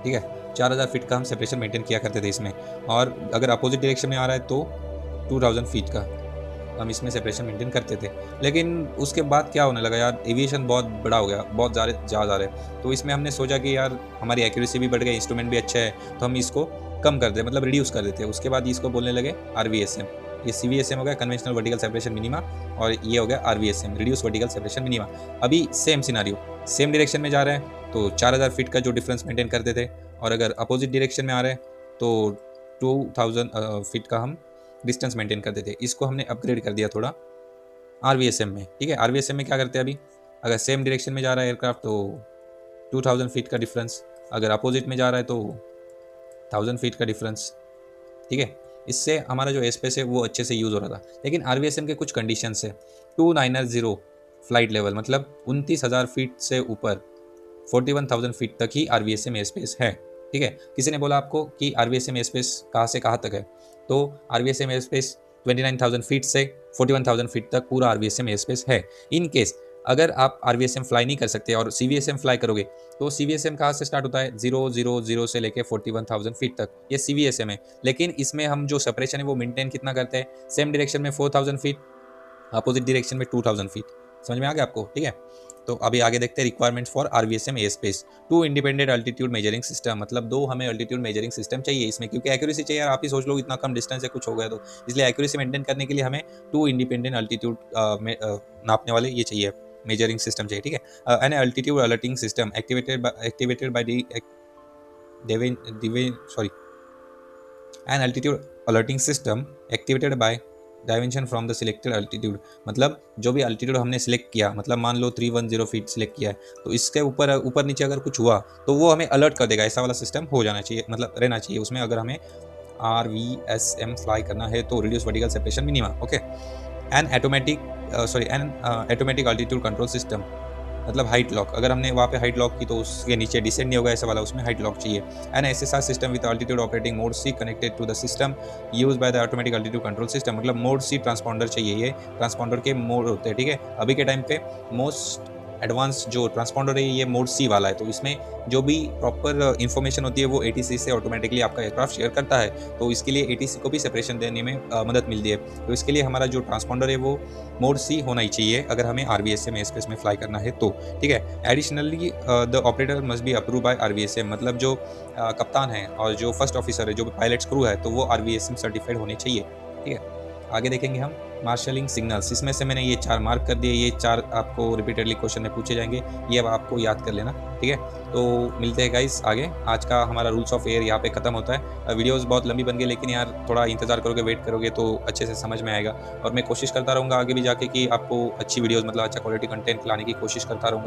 ठीक है, 4000 फीट का हम सेपरेशन मेंटेन किया करते थे इसमें, और अगर अपोजिट डायरेक्शन में आ रहा है तो 2000 फीट का हम इसमें सेपरेशन मेंटेन करते थे। लेकिन उसके बाद क्या होने लगा यार, एविएशन बहुत बड़ा हो गया, बहुत ज़्यादा जहाज आ रहे, तो इसमें हमने सोचा कि यार हमारी एक्यूरेसी भी बढ़ गई, इंस्ट्रूमेंट भी अच्छा है, तो हम इसको कम कर दे, मतलब रिड्यूस कर देते हैं। उसके बाद इसको बोलने लगे RVSM। ये CVSM हो गया, कन्वेंशनल वर्टिकल सेपरेशन मिनिमा, और ये हो गया RVSM, reduce vertical separation minima. अभी सेम सिनारियो, सेम डायरेक्शन में जा रहे हैं तो 4000 फीट का जो डिफरेंस मेंटेन करते थे, और अगर अपोजिट डायरेक्शन में आ रहे हैं तो 2000 फीट का हम डिस्टेंस मेंटेन करते थे। इसको हमने अपग्रेड कर दिया थोड़ा RVSM में। ठीक है, RVSM में क्या करते हैं अभी, अगर सेम डायरेक्शन में जा रहा है एयरक्राफ्ट तो 2000 फीट का डिफरेंस, अगर अपोजिट में जा रहा है तो 1000 फीट का डिफरेंस। ठीक है, इससे हमारा जो एयर स्पेस है वो अच्छे से यूज़ हो रहा था। लेकिन RVSM के कुछ कंडीशंस है, 2905 फ्लाइट लेवल, मतलब 29,000 फीट से ऊपर 41,000 फीट तक ही RVSM एयर स्पेस है। ठीक है, किसी ने बोला आपको कि RVSM एयर स्पेस कहाँ से कहाँ तक है, तो RVSM एयर स्पेस 29,000 फीट से 41,000 फीट तक पूरा RVSM एयर स्पेस है। इन केस अगर आप RVSM फ्लाई नहीं कर सकते और CVSM फ्लाई करोगे, तो CVSM कहाँ से स्टार्ट होता है, 000 से लेके 41,000 फीट तक, ये CVSM है। लेकिन इसमें हम जो सेपरेशन है वो मेंटेन कितना करते हैं, सेम डायरेक्शन में 4,000 फीट, अपोजिट डायरेक्शन में 2,000 फीट। समझ में आ गया आपको? ठीक है, तो अभी आगे देखते हैं requirements for RVSM air space. 2 independent altitude measuring system, मतलब 2 हमें अल्टीट्यूड मेजरिंग सिस्टम चाहिए इसमें, क्योंकि एक्यूरेसी चाहिए। आप ही सोच लो इतना कम डिस्टेंस है, कुछ हो गया तो, इसलिए एक्यूरेसी मेंटेन करने के लिए हमें 2 इंडिपेंडेंट अल्टीट्यूड नापने वाले ये चाहिए, मेजरिंग सिस्टम चाहिए। ठीक है, an altitude alerting system activated by an altitude alerting system activated by dimension from the selected altitude, मतलब जो भी अल्टीट्यूड हमने सिलेक्ट किया, मतलब मान लो 310 फीट सिलेक्ट किया है, तो इसके ऊपर नीचे अगर कुछ हुआ तो वो हमें अलर्ट कर देगा। ऐसा वाला सिस्टम हो जाना चाहिए, मतलब रहना चाहिए उसमें, अगर हमें RVSM फ्लाई करना है तो reduce vertical separation minima. Okay, N automatic altitude control system, मतलब हाइट लॉक, अगर हमने वहाँ पे हाइट लॉक की तो उसके नीचे डिसेंड नहीं होगा, ऐसा वाला उसमें हाइट लॉक चाहिए। An SSR system with altitude operating mode C connected to the system use by the automatic altitude control system, मतलब मोड C ट्रांसपॉन्डर चाहिए। ये ट्रांसपॉन्डर के मोड होते हैं। ठीक है, अभी के टाइम पे मोस्ट एडवांस जो ट्रांसपॉन्डर है ये मोड C वाला है, तो इसमें जो भी प्रॉपर इन्फॉर्मेशन होती है वो ATC से ऑटोमेटिकली आपका एयरक्राफ्ट शेयर करता है, तो इसके लिए ATC को भी सेपरेशन देने में मदद मिलती है। तो इसके लिए हमारा जो ट्रांसपॉन्डर है वो मोड C होना ही चाहिए अगर हमें RVSM एयर स्पेस में फ्लाई करना है तो। ठीक है, additionally the operator must be approve by RVSM, मतलब जो कप्तान है और जो फर्स्ट ऑफिसर है, जो पायलट क्रू है, तो वो RVSM सर्टिफाइड होने चाहिए। ठीक है, आगे देखेंगे हम मार्शलिंग सिग्नल्स। इसमें से मैंने ये 4 मार्क कर दिए, ये 4 आपको रिपीटेडली क्वेश्चन में पूछे जाएंगे, ये अब आपको याद कर लेना। ठीक है, तो मिलते हैं गाइस आगे। आज का हमारा रूल्स ऑफ एयर यहाँ पे खत्म होता है। वीडियोस बहुत लंबी बन गई, लेकिन यार थोड़ा इंतजार करोगे, वेट करोगे तो अच्छे से समझ में आएगा, और मैं कोशिश करता रहूँगा आगे भी जाके कि आपको अच्छी वीडियोज़, मतलब अच्छा क्वालिटी कंटेंट लाने की कोशिश करता रहूँगा।